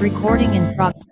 Recording in progress.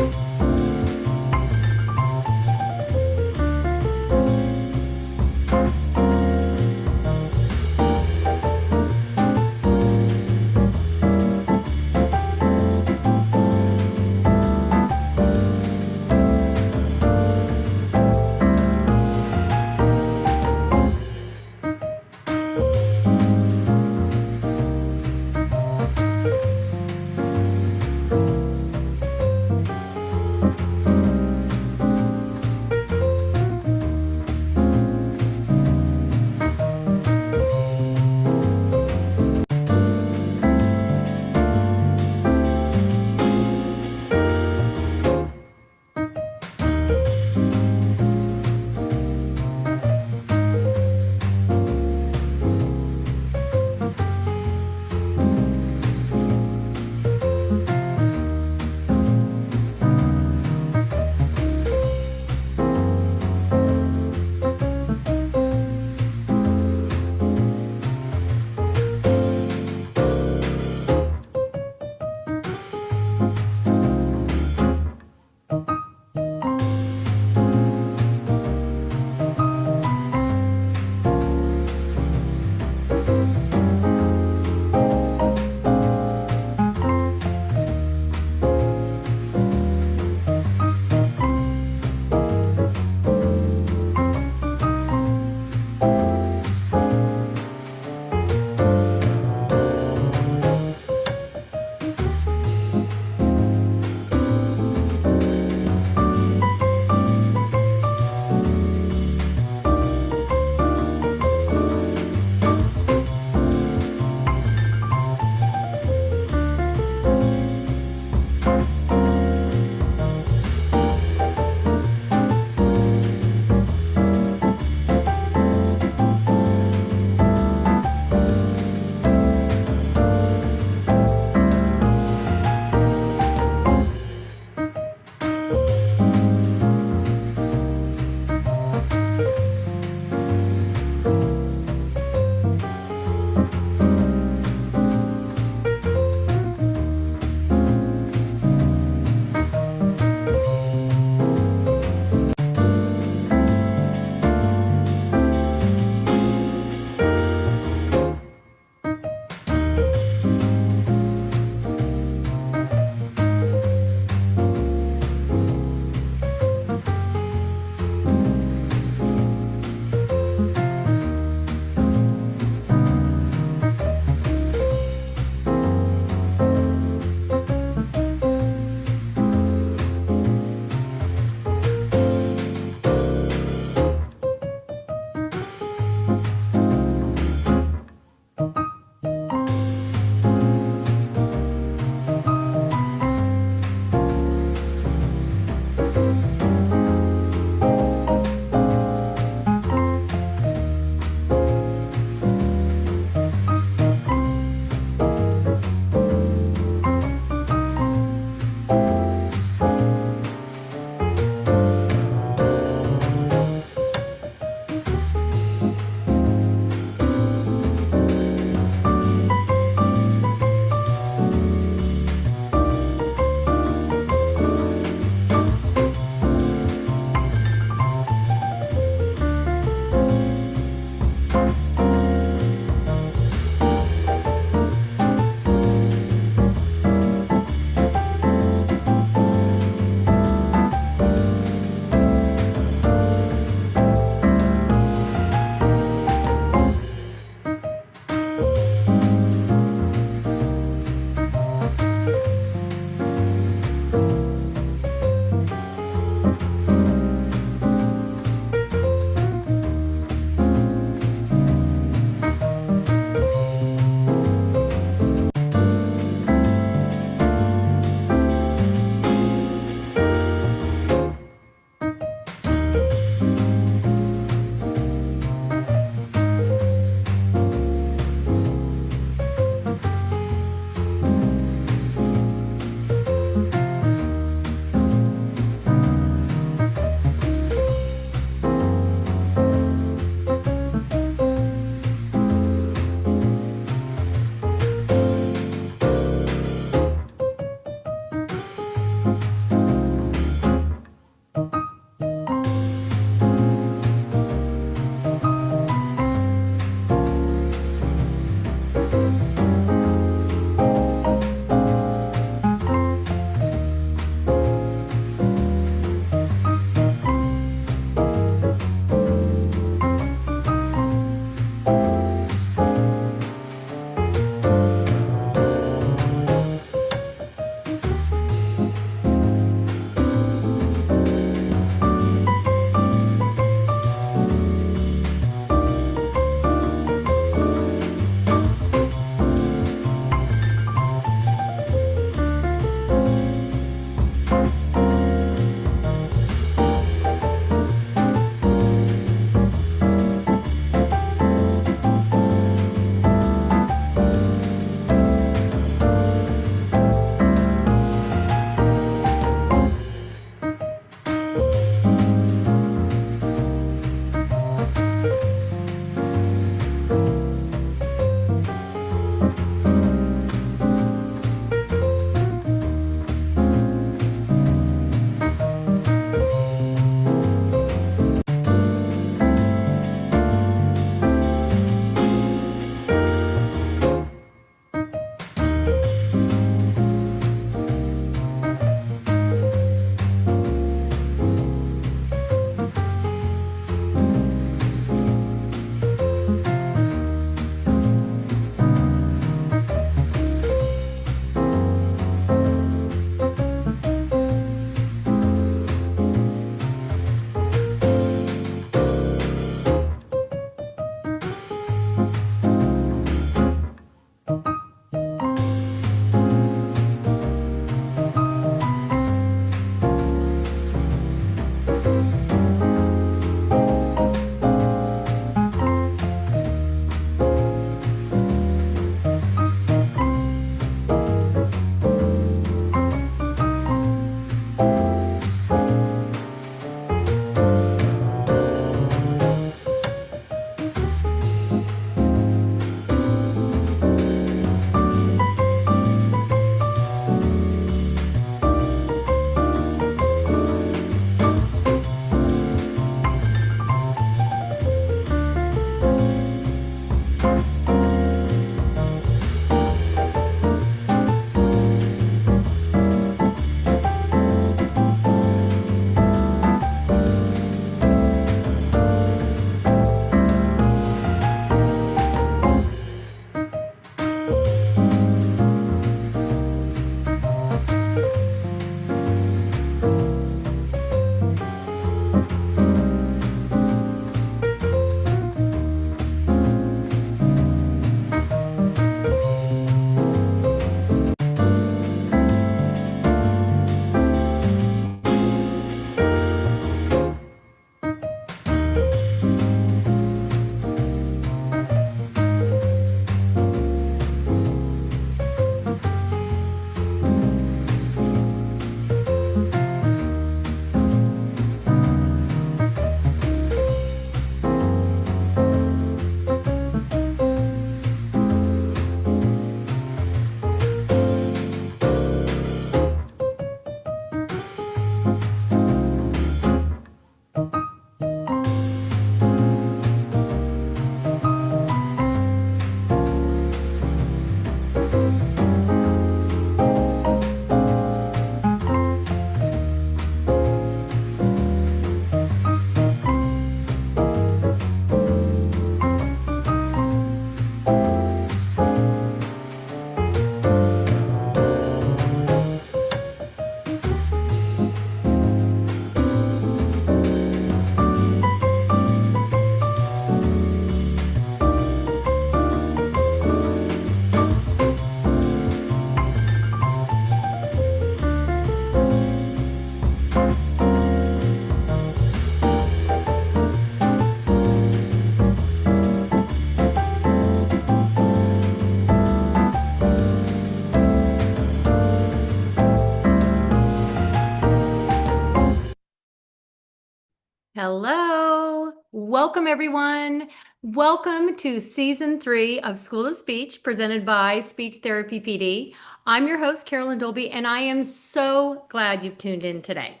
Hello. Welcome, everyone. Welcome to Season 3 of School of Speech, presented by SpeechTherapyPD. I'm your host, Carolyn Dolby, and I am so glad you've tuned in today.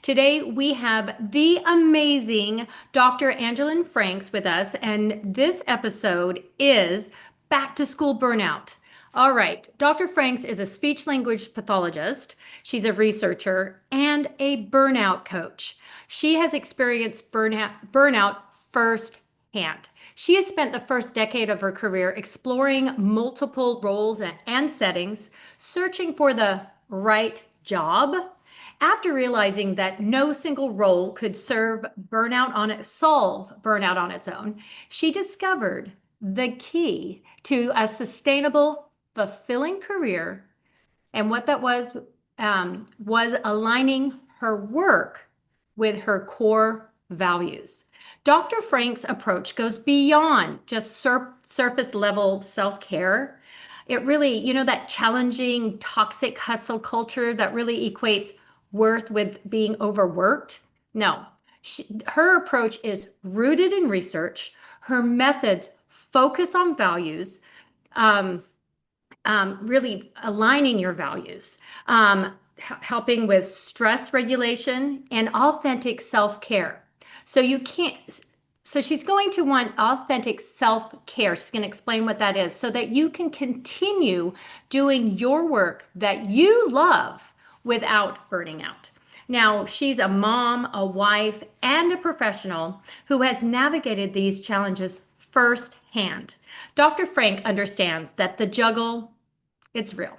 Today, we have the amazing Dr. Angelyn Franks with us, and this episode is Back-to-School Burnout. All right, Dr. Franks is a speech-language pathologist. She's a researcher and a burnout coach. She has experienced burnout firsthand. She has spent the first decade of her career exploring multiple roles and settings, searching for the right job. After realizing that no single role could solve burnout on its own, she discovered the key to a sustainable, fulfilling career. And what that was aligning her work with her core values. Dr. Frank's approach goes beyond just surface level self-care. It really, that challenging, toxic hustle culture that really equates worth with being overworked. No, her approach is rooted in research. Her methods focus on values, really aligning your values, helping with stress regulation and authentic self-care. So she's going to want authentic self-care. She's going to explain what that is so that you can continue doing your work that you love without burning out. Now, she's a mom, a wife, and a professional who has navigated these challenges firsthand. Dr. Frank understands that the juggle, it's real.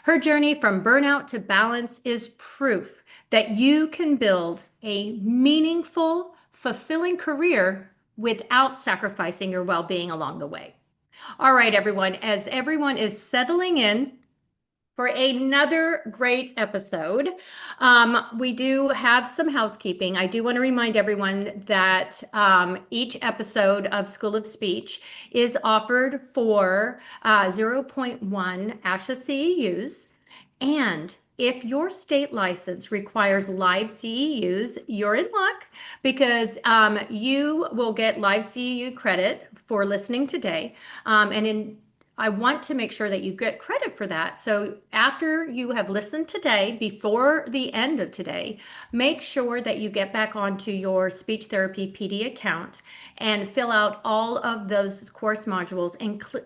Her journey from burnout to balance is proof that you can build a meaningful, fulfilling career without sacrificing your well-being along the way. All right, everyone, as everyone is settling in for another great episode, we do have some housekeeping. I do want to remind everyone that each episode of School of Speech is offered for 0.1 ASHA CEUs. And if your state license requires live CEUs, you're in luck because you will get live CEU credit for listening today. I want to make sure that you get credit for that. So after you have listened today, before the end of today, make sure that you get back onto your Speech Therapy PD account and fill out all of those course modules,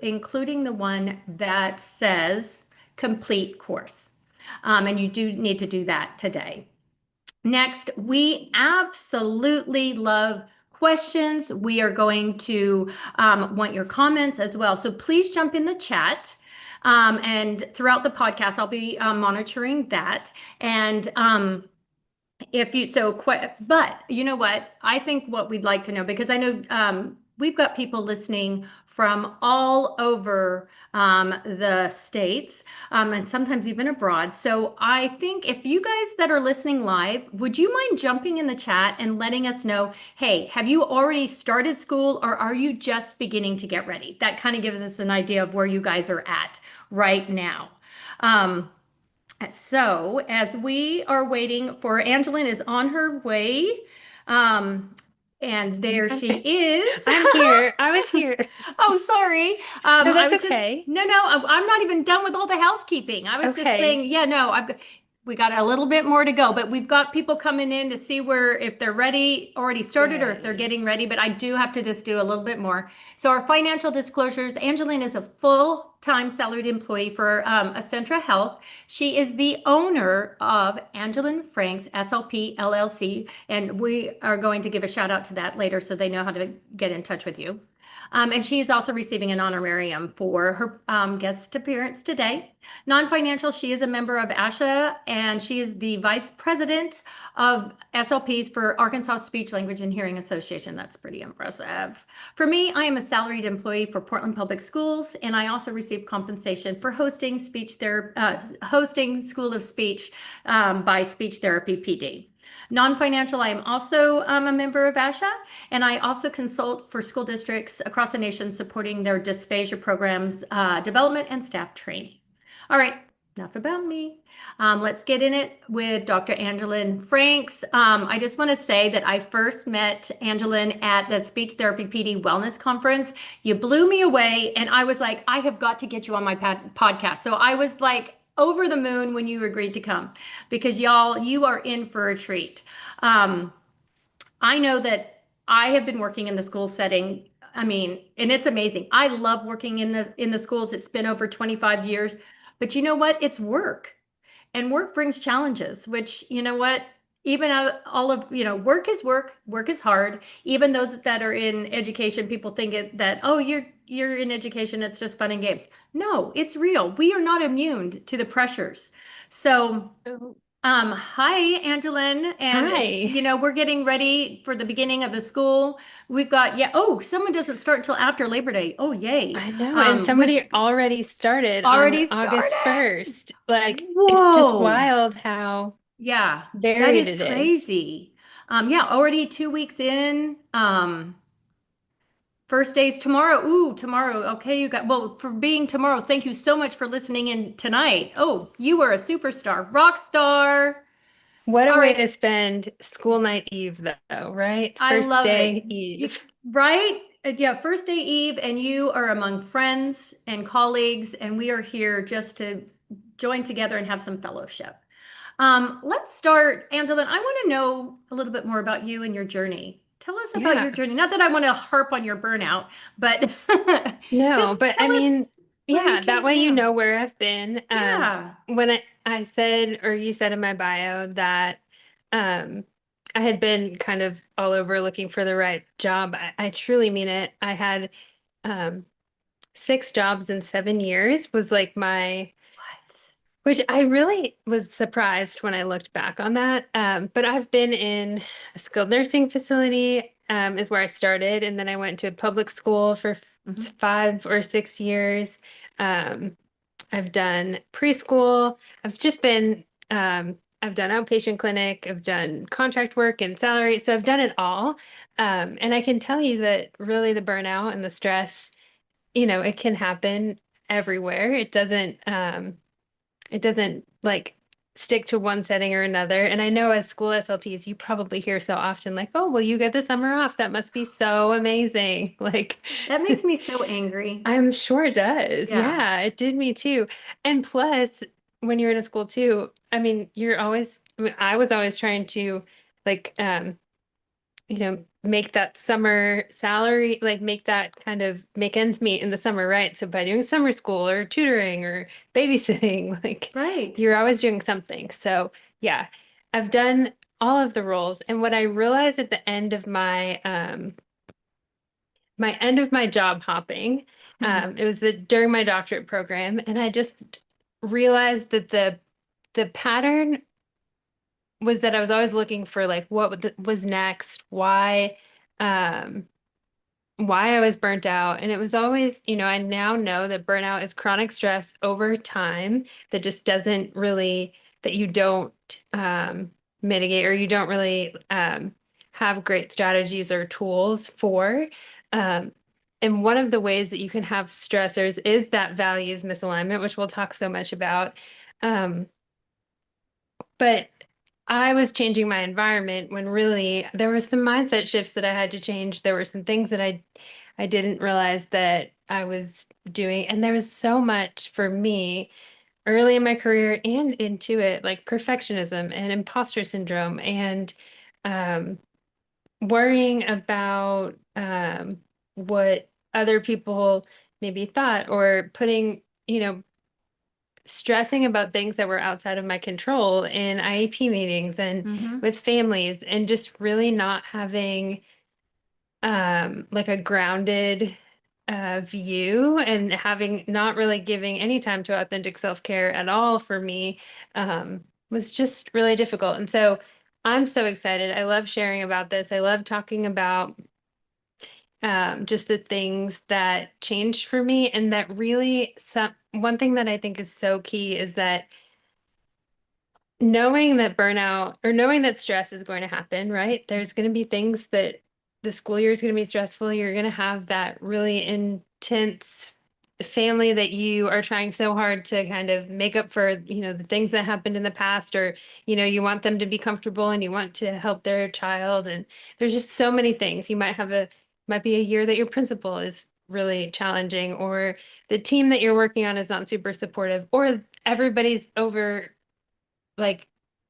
including the one that says complete course. And you do need to do that today. Next, we absolutely love questions. We are going to want your comments as well. So please jump in the chat. And throughout the podcast, I'll be monitoring that. And but you know what? I think what we'd like to know, because I know we've got people listening from all over the states and sometimes even abroad. So I think if you guys that are listening live, would you mind jumping in the chat and letting us know, hey, have you already started school or are you just beginning to get ready? That kind of gives us an idea of where you guys are at right now. So as we are waiting for Angelyn is on her way. And there she is. I'm here. I was here. Oh, sorry. No, that's I was okay. No, I'm not even done with all the housekeeping. I was just saying, yeah, no, we got a little bit more to go, but we've got people coming in to see if they're ready, already started, or if they're getting ready, but I do have to just do a little bit more. So our financial disclosures, Angelyn is a full-time salaried employee for Essentra Health. She is the owner of Angelyn Franks SLP LLC, and we are going to give a shout out to that later so they know how to get in touch with you. And she is also receiving an honorarium for her guest appearance today. Non-financial, she is a member of ASHA, and she is the vice president of SLPs for Arkansas Speech, Language, and Hearing Association. That's pretty impressive. For me, I am a salaried employee for Portland Public Schools, and I also receive compensation for hosting hosting School of Speech by Speech Therapy PD. Non-financial, I am also a member of ASHA, and I also consult for school districts across the nation supporting their dysphagia programs, development and staff training. All right, Enough about me. Let's get in it with Dr. Angelyn Franks. I just want to say that I first met Angelyn at the Speech Therapy PD Wellness Conference. You blew me away, and I was like, I have got to get you on my podcast. So I was like over the moon when you agreed to come because y'all, you are in for a treat. Um, I know that I have been working in the school setting. I mean, and it's amazing. I love working in the schools. It's been over 25 years. But you know what? It's work. And work brings challenges, which, you know what? Even all of, work is work, work is hard. Even those that are in education, people think that, oh, you're in education, it's just fun and games. No, it's real. We are not immune to the pressures. So Oh, hi, Angelyn, and hi. we're getting ready for the beginning of the school. We've got oh, someone doesn't start until after Labor Day. Oh, yay. I know. And We've somebody already started on already August started. 1st. Like, it's just Whoa. wild how Yeah, that varied is it is. crazy. Yeah, already 2 weeks in. First day's tomorrow. Ooh, tomorrow. Okay, you got, well, for being tomorrow, thank you so much for listening in tonight. Oh, you were a superstar, rock star. What a All way right. to spend school night eve, though, right? I First love it. day eve. Right? Yeah, first day Eve, and you are among friends and colleagues, and we are here just to join together and have some fellowship. Let's start, Angelyn. I want to know a little bit more about you and your journey. Tell us about Yeah. your journey. Not that I want to harp on your burnout, but No, just but I tell us mean, where you yeah, that came way you from. know where I've been. Yeah. When I said, or you said in my bio that um, I had been kind of all over looking for the right job, I truly mean it. I had um, 6 jobs in 7 years was like What? which I really was surprised when I looked back on that. But I've been in a skilled nursing facility, is where I started. And then I went to a public school for Mhm. 5 or 6 years. Um, I've done preschool. I've just been, I've done outpatient clinic. I've done contract work and salary. So I've done it all. And I can tell you that really the burnout and the stress, it can happen everywhere. It doesn't like stick to one setting or another. And I know as school SLPs, you probably hear so often like, oh, well, you get the summer off. That must be so amazing. Like, That makes me so angry. I'm sure it does. Yeah. Yeah, it did me too. And plus, when you're in a school too, I mean, I was always trying to like make that summer salary, like make that kind of make ends meet in the summer, right? So by doing summer school or tutoring or babysitting, like Right. you're always doing something. So yeah, I've done all of the roles. And what I realized at the end of my end of my job hopping, Mhm. it was during my doctorate program, and I just realized that the pattern was that I was always looking for like what was next, um, why I was burnt out. And it was always, I now know that burnout is chronic stress over time that just doesn't really, that you don't mitigate or you don't really have great strategies or tools for. Um, and one of the ways that you can have stressors is that values misalignment, which we'll talk so much about. Um, but I was changing my environment when really there were some mindset shifts that I had to change. There were some things that I didn't realize that I was doing. And there was so much for me early in my career and into it, like perfectionism and imposter syndrome and um, worrying about what other people maybe thought or putting, stressing about things that were outside of my control in IEP meetings and Mhm. with families and just really not having like a grounded view and having not really giving any time to authentic self-care at all for me was just really difficult. And so I'm so excited. I love sharing about this. I love talking about just the things that changed for me and that really one thing that I think is so key is that knowing that burnout or knowing that stress is going to happen, right? There's going to be things that the school year is going to be stressful. You're going to have that really intense family that you are trying so hard to kind of make up for, the things that happened in the past, or, you want them to be comfortable and you want to help their child. And there's just so many things. You might be a year that your principal is really challenging, or the team that you're working on is not super supportive, or everybody's like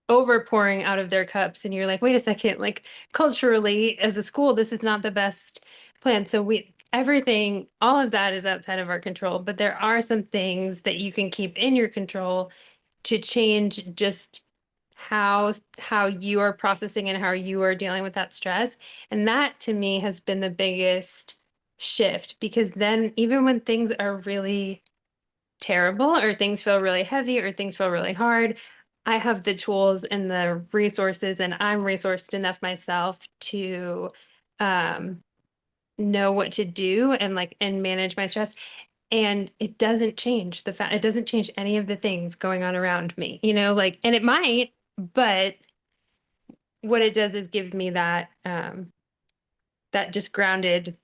over pouring out of their cups. And you're like, wait a second, like culturally as a school, this is not the best plan. So everything, all of that is outside of our control, but there are some things that you can keep in your control to change just how you are processing and how you are dealing with that stress. And that to me has been the biggest shift, because then even when things are really terrible, or things feel really heavy, or things feel really hard, I have the tools and the resources, and I'm resourced enough myself to um, know what to do and manage my stress. And it doesn't change it doesn't change any of the things going on around me, and it might, but what it does is give me that just grounded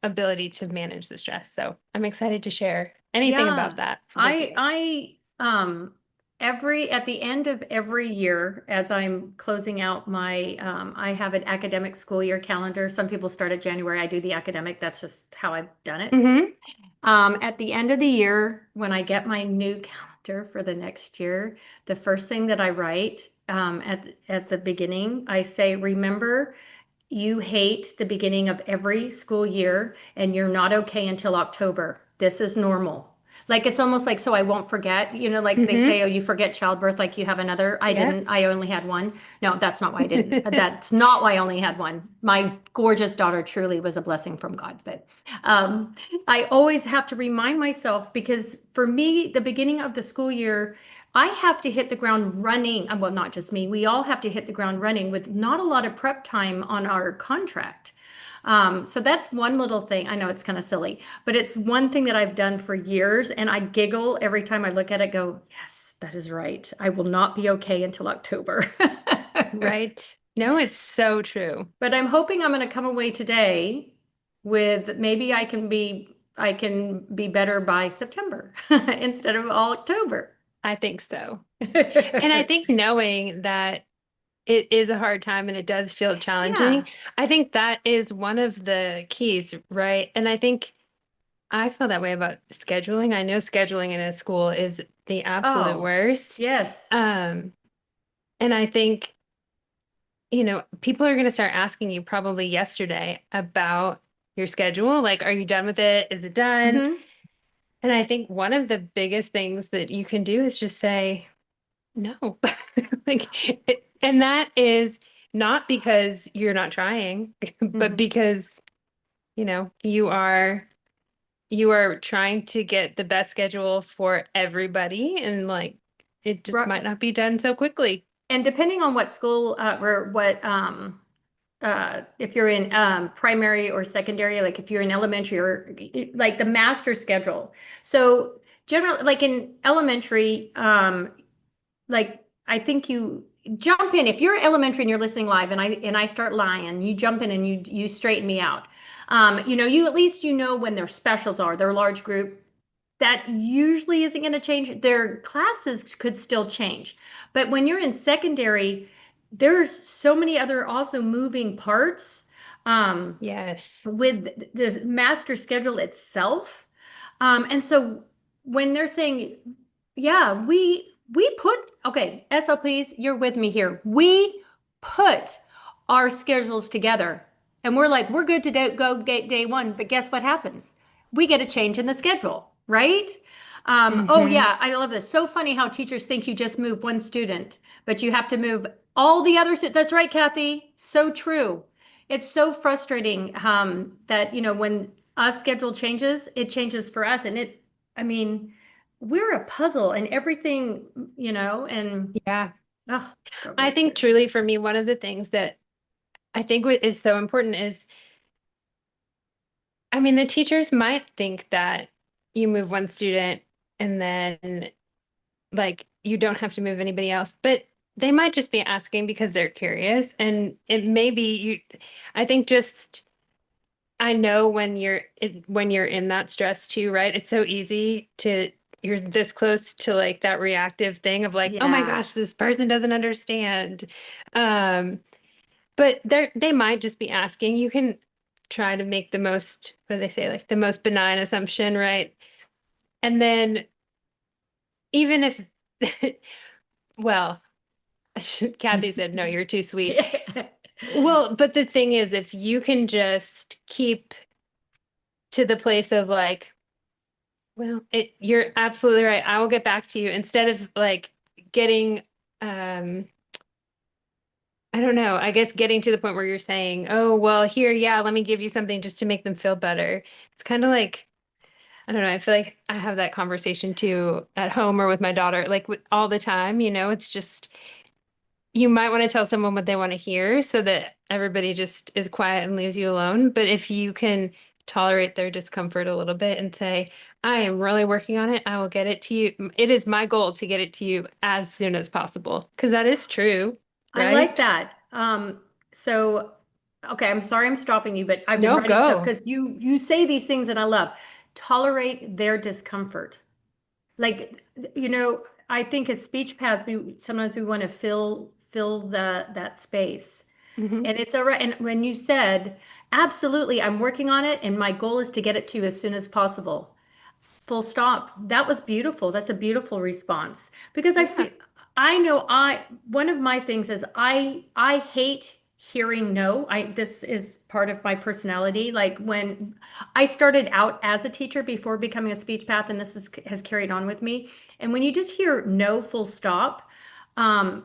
ability to manage the stress. So I'm excited to share anything about Yeah, that with you. at the end of every year, as I'm closing out I have an academic school year calendar. Some people start at January. I do the academic. That's just how I've done it. Mm-hmm. At the end of the year, when I get my new calendar for the next year, the first thing that I write at the beginning, I say, remember, you hate the beginning of every school year and you're not okay until October. This is normal. Like it's almost like so I won't forget, like they Mm-hmm. say, oh, you forget childbirth, like you have another. I Yep. didn't, I only had one. No, that's not why I didn't. That's not why I only had one. My gorgeous daughter truly was a blessing from God. But um, I always have to remind myself because for me, the beginning of the school year, I have to hit the ground running. Well, not just me. We all have to hit the ground running with not a lot of prep time on our contract. So that's one little thing. I know it's kind of silly, but it's one thing that I've done for years. And I giggle every time I look at it, go, yes, that is right. I will not be okay until October. Right. No, it's so true. But I'm hoping I'm going to come away today with maybe I can be better by September instead of all October. I think so. And I think knowing that it is a hard time and it does feel challenging, Yeah. I think that is one of the keys, right? And I think I feel that way about scheduling. I know scheduling in a school is the absolute Oh, worst. yes. And I think, people are going to start asking you probably yesterday about your schedule. Like, are you done with it? Is it done? Hmm. And I think one of the biggest things that you can do is just say no. And that is not because you're not trying, but Hmm. because, you are trying to get the best schedule for everybody, and it just might not be done so quickly. And depending on what school or what if you're in primary or secondary, like if you're in elementary or like the master schedule. So generally, like in elementary, like I think you jump in if you're elementary and you're listening live, and I start lying, you jump in and you straighten me out. You at least when their specials are their large group. That usually isn't going to change. Their classes could still change. But when you're in secondary, there's so many other also moving parts Yes. with the master schedule itself. And so when they're saying, yeah, we put okay, SLPs, you're with me here. We put our schedules together and we're like, we're good to go get day one, but guess what happens? We get a change in the schedule, right? Oh Hmm. yeah, I love this. So funny how teachers think you just move one student, but you have to move all the other. That's right, Kathy. So true. It's so frustrating that when a schedule changes, it changes for us, and I mean, we're a puzzle and everything, and Yeah. struggle I is think good. truly for me, one of the things that I think what is so important is, I mean, the teachers might think that you move one student and then you don't have to move anybody else, but they might just be asking because they're curious. And it may be I think just I know when you're in that stress too, right? It's so easy to you're this close to like that reactive thing of like, oh my Yeah. gosh, this person doesn't understand. Um, but they might just be asking. You can try to make the most, what do they say, like the most benign assumption, right? And then even if, well, Kathy said, no, you're too sweet. Well, but the thing is, if you can just keep to the place of like, well, you're absolutely right. I will get back to you instead of like getting, um, I don't know, I guess getting to the point where you're saying, oh, well, here, yeah, let me give you something just to make them feel better. It's kind of like, I don't know, I feel like I have that conversation too at home or with my daughter, like all the time, it's just, you might want to tell someone what they want to hear so that everybody just is quiet and leaves you alone. But if you can tolerate their discomfort a little bit and say, I am really working on it, I will get it to you. It is my goal to get it to you as soon as possible. Because that is true, I like right? that. So okay, I'm sorry I'm stopping you, but I've been No, writing this up go. because you say these things and I love. Tolerate their discomfort. Like, I think as speech paths, we sometimes we want to fill that space. Hmm. And it's all right. And when you said, absolutely, I'm working on it, and my goal is to get it to you as soon as possible. Full stop. That was beautiful. That's a beautiful response because Yeah. I know one of my things is I hate hearing no. This is part of my personality. Like when I started out as a teacher before becoming a speech path, and has carried on with me. And when you just hear no full stop,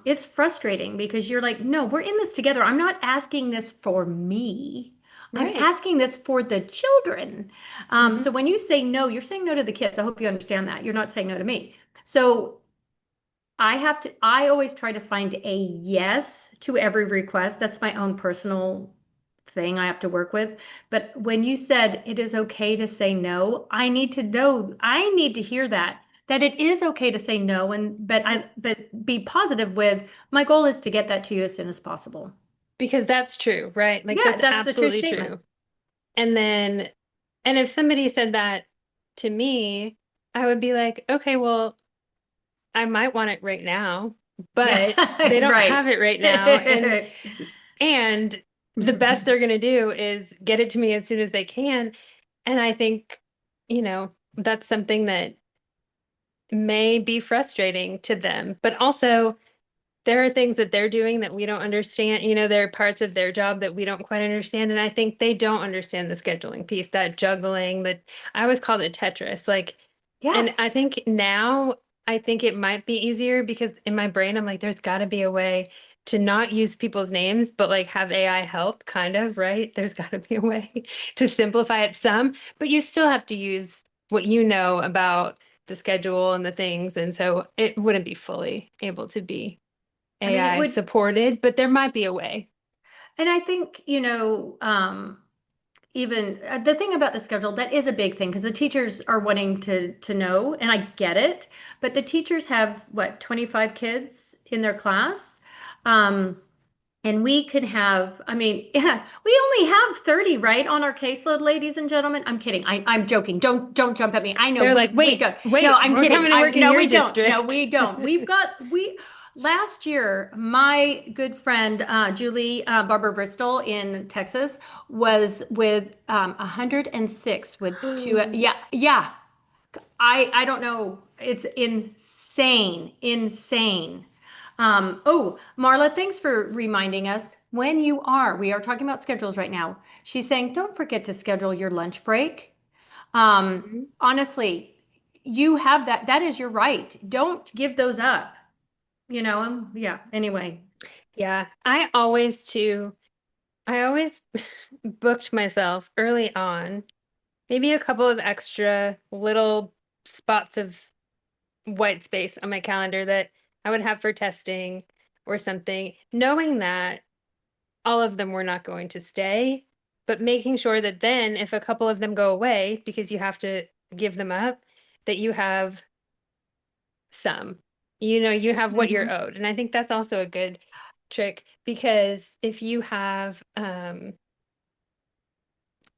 it's frustrating because you're like, no, we're in this together. I'm not asking this for me. I'm Right. asking this for the children. Hmm. So when you say no, you're saying no to the kids. I hope you understand that. You're not saying no to me. So I always try to find a yes to every request. That's my own personal thing I have to work with. But when you said it is okay to say no, I need to know, I need to hear that it is okay to say no. But be positive with my goal is to get that to you as soon as possible. Because that's true, right? Like Yeah, that's that's the true absolutely statement. true. And then, and if somebody said that to me, I would be like, okay, well, I might want it right now, Yeah, but they don't right. have it right now. And the best they're going to do is get it to me as soon as they can. And I think, that's something that may be frustrating to them, but also there are things that they're doing that we don't understand. There are parts of their job that we don't quite understand. And I think they don't understand the scheduling piece, that juggling, that I always called it Tetris. Like, and Yes. I think now I think it might be easier because in my brain, I'm like, there's got to be a way to not use people's names, but like have AI help, kind of, right? There's got to be a way to simplify it some, but you still have to use what you know about the schedule and the things. And so it wouldn't be fully able to be I mean, it AI would, supported, but there might be a way. and I think, even the thing about the schedule, that is a big thing because the teachers are wanting to know, and I get it, but the teachers have what, 25 kids in their class. Um, and we could have, I mean, yeah, we only have 30, right, on our caseload, ladies and gentlemen. I'm kidding. I'm joking. Don't jump at me. I know They're like, we wait, don't. No, wait, I'm we're kidding. coming to work in No, your we don't. No, district. we don't. We last year, my good friend Julie Barber Bristol in Texas was with 106 with two. Yeah, yeah. I don't know. It's insane, insane. Oh, Marla, thanks for reminding us we are talking about schedules right now. She's saying, don't forget to schedule your lunch break. Honestly, you have that. That is your right. Don't give those up. Yeah, anyway. Yeah, I always booked myself early on, maybe a couple of extra little spots of white space on my calendar that I would have for testing or something, knowing that all of them were not going to stay, but making sure that then if a couple of them go away because you have to give them up, that you have some. You have what you're Hmm. owed. And I think that's also a good trick because if you have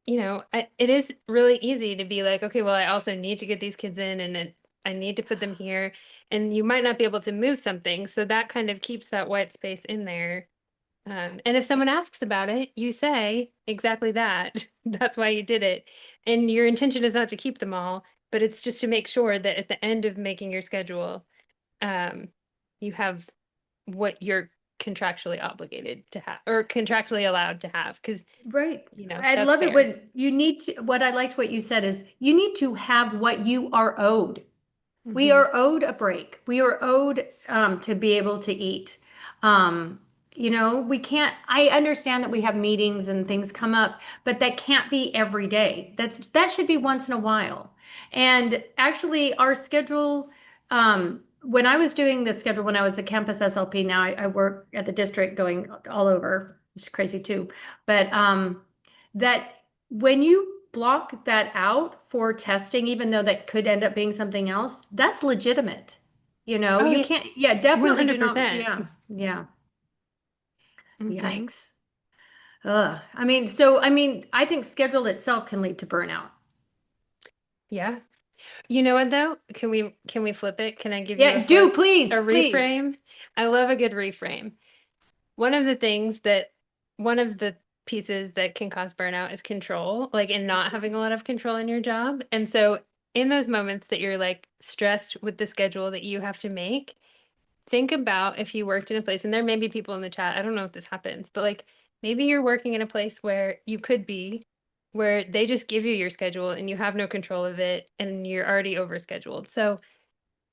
it is really easy to be like, okay, well, I also need to get these kids in and I need to put them here. And you might not be able to move something. So that kind of keeps that white space in there. And if someone asks about it, you say exactly that. That's why you did it. And your intention is not to keep them all, but it's just to make sure that at the end of making your schedule, um, you have what you're contractually obligated to have or contractually allowed to have. Because, Right. I that's love it fair. when you need to, what I liked what you said is you need to have what you are owed. We Hmm. are owed a break. We are owed to be able to eat. Um, we can't, I understand that we have meetings and things come up, but that can't be every day. That should be once in a while. And actually, our schedule, when I was doing the schedule when I was a campus SLP, now I work at the district going all over. It's crazy too. But that when you block that out for testing, even though that could end up being something else, that's legitimate. Oh, You yeah, can't, yeah, definitely do not, 100%. yeah, yeah. Hmm. Yikes. Ugh. I think schedule itself can lead to burnout. Yeah. You know what though? Can we flip it? Can I give you a Yeah, do flip? A please, please. reframe? I love a good reframe. One of the things that one of the pieces that can cause burnout is control, like in not having a lot of control in your job. And so in those moments that you're like stressed with the schedule that you have to make, think about if you worked in a place, and there may be people in the chat, I don't know if this happens, but like maybe you're working in a place where you could be, where they just give you your schedule and you have no control of it and you're already overscheduled. So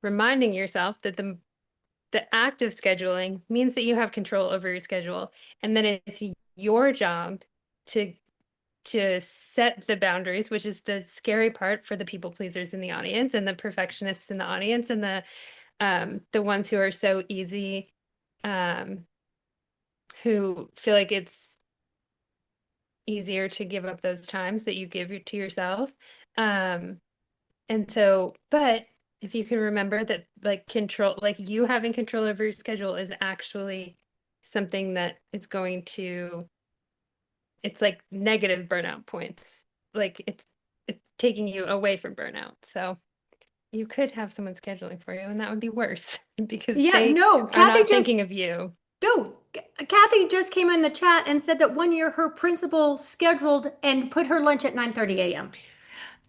reminding yourself that the act of scheduling means that you have control over your schedule and then it's your job to set the boundaries, which is the scary part for the people pleasers in the audience and the perfectionists in the audience and the ones who are so easy, um, who feel like it's easier to give up those times that you give to yourself. Um, and so, but if you can remember that like control, like you having control over your schedule is actually something that is going to, it's like negative burnout points. Like it's taking you away from burnout. So you could have someone scheduling for you and that would be worse because Yeah, they no, are not thinking of you. no, Kathy just came in the chat and said that one year her principal scheduled and put her lunch at 9:30 a.m.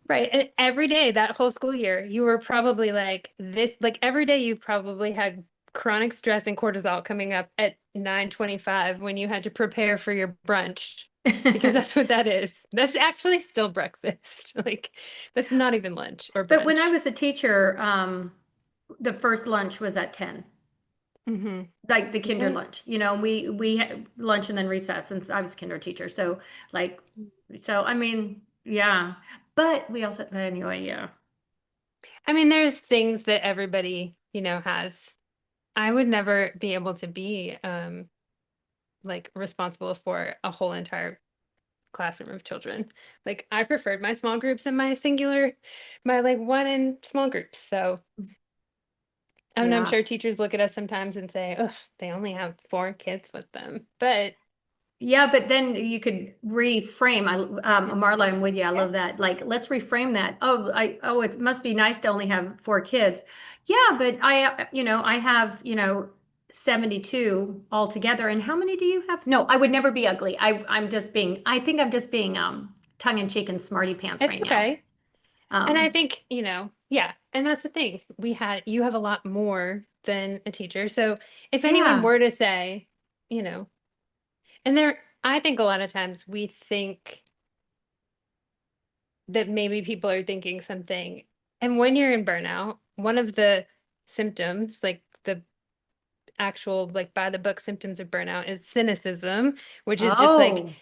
Right. And every day that whole school year, you were probably like this, like every day you probably had chronic stress and cortisol coming up at 9:25 when you had to prepare for your brunch because that's what that is. That's actually still breakfast. Like that's not even lunch or But when I brunch. was a teacher, the first lunch was at 10, Hmm. like the kinder Yeah. lunch. We had lunch and then recess since I was a kinder teacher. So like, yeah. But we also anyway, yeah. I mean, there's things that everybody, has. I would never be able to be like responsible for a whole entire classroom of children. Like I preferred my small groups and my like one in small groups. So I mean, I'm Yeah. sure teachers look at us sometimes and say, "Oh, they only have 4 kids with them." But Yeah, but then you could reframe. Marla, I'm with you. I yeah, love that. Like, let's reframe that. It must be nice to only have 4 kids. Yeah, but I have, 72 altogether. And how many do you have? No, I would never be ugly. I think I'm just being, tongue in cheek and smarty pants it's right now. okay. And I Um, think, yeah, and that's the thing. You have a lot more than a teacher. So if anyone yeah. were to say, you know, and I think a lot of times we think that maybe people are thinking something. And when you're in burnout, one of the symptoms, like the actual, like by the book symptoms of burnout, is cynicism, which is just like Oh,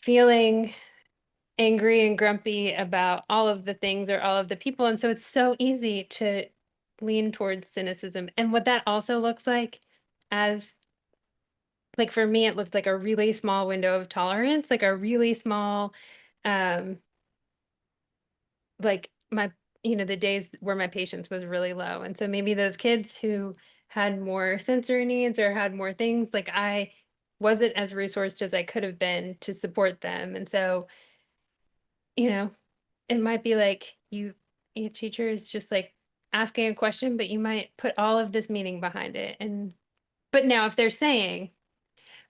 feeling angry and grumpy about all of the things or all of the people. And so it's so easy to lean towards cynicism. And what that also looks as like for me, it looked like a really small window of tolerance, like a really small, um, like the days where my patience was really low. And so maybe those kids who had more sensory needs or had more things, like I wasn't as resourced as I could have been to support them. And so you know, it might be like a teacher is just like asking a question, but you might put all of this meaning behind it. But now if they're saying,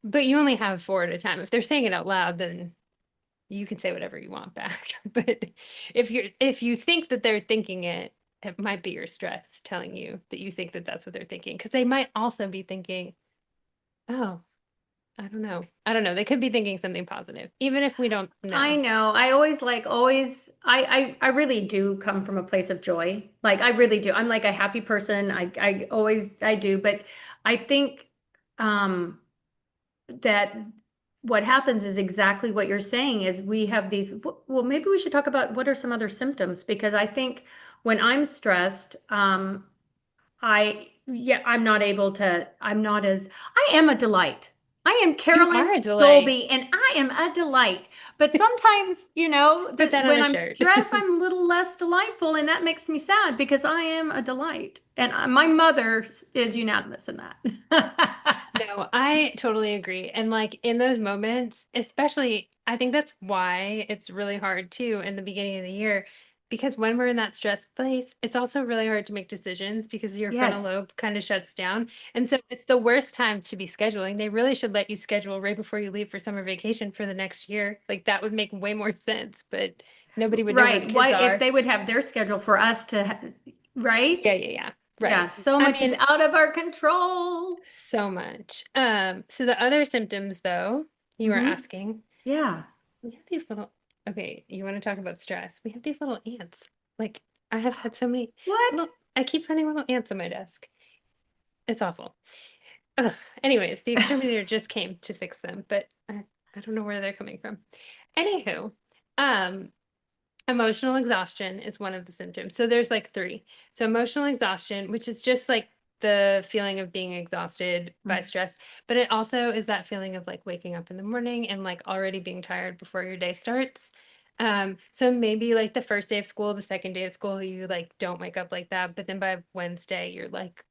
but you only have four at a time, if they're saying it out loud, then you can say whatever you want back. But if you think that they're thinking it, it might be your stress telling you that you think that that's what they're thinking. Because they might also be thinking, oh, I don't know. I don't know. They could be thinking something positive, even if we don't I know. know. I always like always I really do come from a place of joy. Like I really do. I'm like a happy person. I always I do, but I think um that what happens is exactly what you're saying is we have these well maybe we should talk about what are some other symptoms because I think when I'm stressed I'm not able to, I'm not as, I am a delight. I am You Carolyn are a delight. Dolby and I am a delight. But sometimes, Put that on when a I'm shirt. stressed, I'm a little less delightful and that makes me sad because I am a delight. And my mother is unanimous in that. No, I totally agree. And like in those moments, especially, I think that's why it's really hard too in the beginning of the year, because when we're in that stress place, it's also really hard to make decisions because your frontal Yes. lobe kind of shuts down. And so it's the worst time to be scheduling. They really should let you schedule right before you leave for summer vacation for the next year. Like that would make way more sense, but nobody would know where the Right. kids Why, if are. they would have their schedule for us to, right? Yeah, yeah, yeah. Yeah, Right. so I much is mean, out of our control. so much. So the other symptoms though, you were Hmm. asking, Yeah. we have these little, okay, you want to talk about stress? We have these little ants. Like I have had so many What? little, I keep finding little ants on my desk. It's awful. Ugh. Anyways, the exterminator just came to fix them, but I don't know where they're coming from. Anywho, um, emotional exhaustion is one of the symptoms. So there's like three. So emotional exhaustion, which is just like the feeling of being exhausted by stress, but it also is that feeling of like waking up in the morning and like already being tired before your day starts. So maybe like the first day of school, the second day of school, you like don't wake up like that, but then by Wednesday, you're like,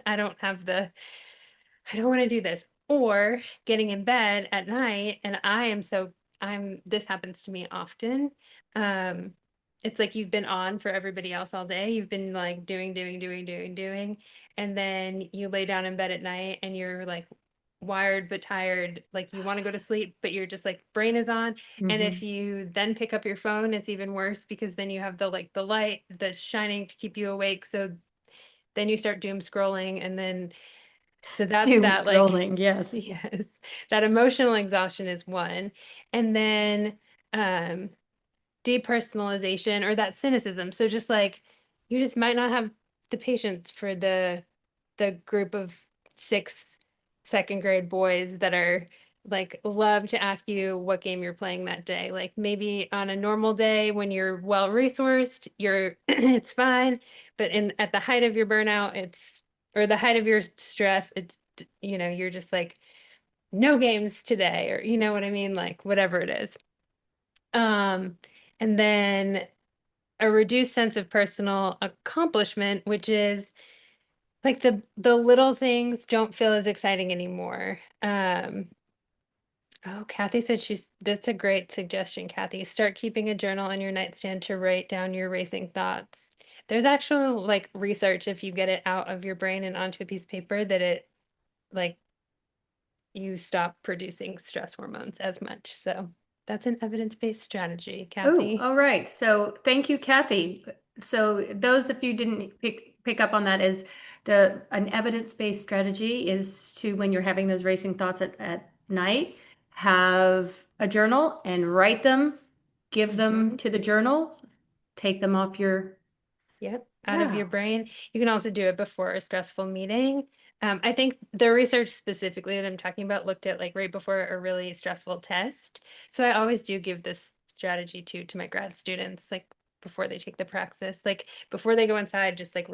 I don't have I don't want to do this. Or getting in bed at night, and this happens to me often. Um, it's like you've been on for everybody else all day. You've been like doing, and then you lay down in bed at night and you're like wired but tired, like you want to go to sleep, but you're just like brain is on. And if Hmm. you then pick up your phone, it's even worse because then you have the light that's shining to keep you awake. So then you start doom scrolling and then so that's Doom that like scrolling, yes. yes, that emotional exhaustion is one. And then um depersonalization or that cynicism. So just like you just might not have the patience for the group of six second grade boys that are like love to ask you what game you're playing that day. Like maybe on a normal day when you're well resourced, you're it's fine, but in at the height of your burnout, it's or the height of your stress, it's you're just like no games today or you know what I mean, like whatever it is. Um and then a reduced sense of personal accomplishment, which is like the little things don't feel as exciting anymore. Oh, Kathy said that's a great suggestion, Kathy. Start keeping a journal on your nightstand to write down your racing thoughts. There's actual like research if you get it out of your brain and onto a piece of paper that it like you stop producing stress hormones as much. So that's an evidence-based strategy, Oh, Kathy. all right. So thank you, Kathy. So those of you didn't pick up on that is an evidence-based strategy is to when you're having those racing thoughts at night, have a journal and write them, give them Mhm. to the journal, take them off your Yep, out of yeah. your brain. You can also do it before a stressful meeting. I think the research specifically that I'm talking about looked at like right before a really stressful test. So I always do give this strategy to my grad students, like before they take the praxis, like before they go inside, just like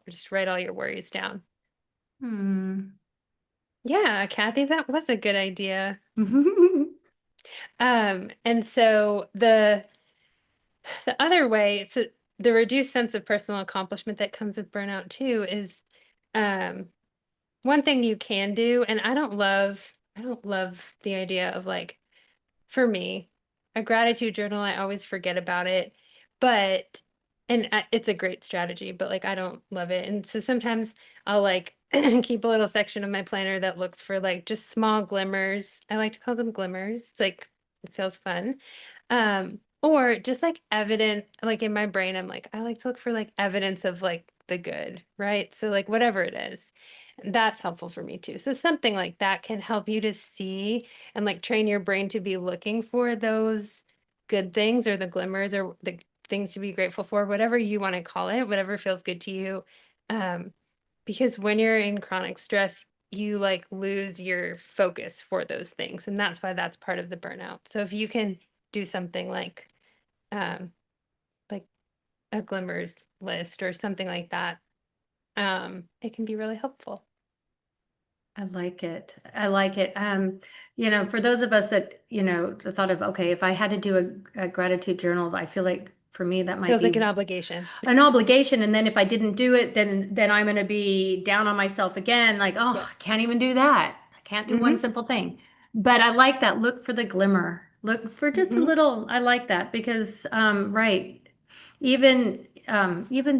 just write all your worries down. Hmm. Yeah, Kathy, that was a good idea. And so the other way, so the reduced sense of personal accomplishment that comes with burnout too is um one thing you can do, and I don't love the idea of like for me, a gratitude journal, I always forget about it, but it's a great strategy, but like I don't love it. And so sometimes I'll like keep a little section of my planner that looks for like just small glimmers. I like to call them glimmers. It's like it feels fun. Or just like evident, like in my brain, I'm like, I like to look for like evidence of like the good, right? So like whatever it is, that's helpful for me too. So something like that can help you to see and like train your brain to be looking for those good things or the glimmers or the things to be grateful for, whatever you want to call it, whatever feels good to you. Um, because when you're in chronic stress, you like lose your focus for those things. And that's why that's part of the burnout. So if you can do something um, like a glimmers list or something like that, it can be really helpful. I like it. I like it. For those of us that, the thought of, okay, if I had to do a gratitude journal, I feel like for me that might Feels like an be obligation. an obligation. And then if I didn't do it, then I'm going to be down on myself again. Like, oh, Yep. I can't even do that. I can't do one Mm-hmm. simple thing. But I like that. Look for the glimmer. Look for just a Mm-hmm. little. I like that because, right, even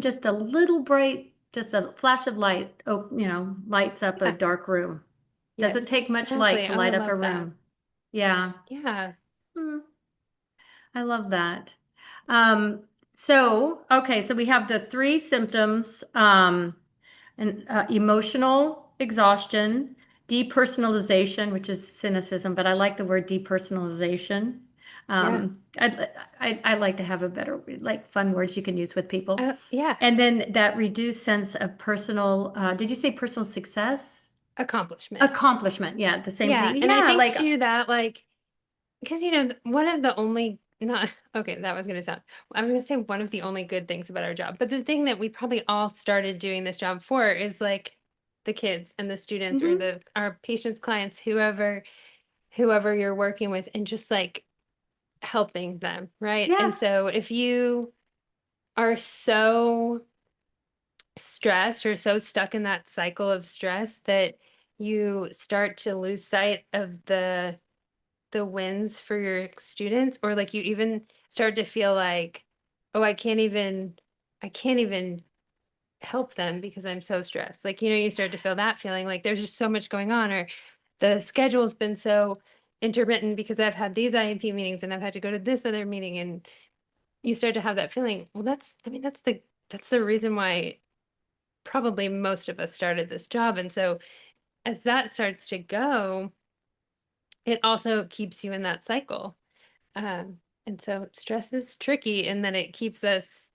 just a little bright, just a flash of light, oh, lights up a Yeah. dark room. Doesn't Yes, take much light exactly. to Oh, I light up a love that. room. Yeah. Yeah. Hmm. I love that. So we have the three symptoms, and emotional exhaustion, depersonalization, which is cynicism, but I like the word depersonalization. Yeah. I like to have a better, like fun words you can use with people. Yeah. And then that reduced sense of personal, did you say personal success? Accomplishment. Accomplishment. Yeah, the same Yeah. thing. And I Yeah, think like, too that like, because one of the only not okay, that was gonna sound I was gonna say one of the only good things about our job, but the thing that we probably all started doing this job for is like the kids and the students or mhm, the our patients, clients, whoever you're working with, and just like helping them, right? yeah. And so if you are so stressed or so stuck in that cycle of stress that you start to lose sight of the wins for your students, or like you even start to feel like, oh, I can't even help them because I'm so stressed. Like, you start to feel that feeling like there's just so much going on, or the schedule's been so intermittent because I've had these IEP meetings and I've had to go to this other meeting, and you start to have that feeling. Well, that's the reason why probably most of us started this job. And so as that starts to go, it also keeps you in that cycle. And so stress is tricky in that it keeps us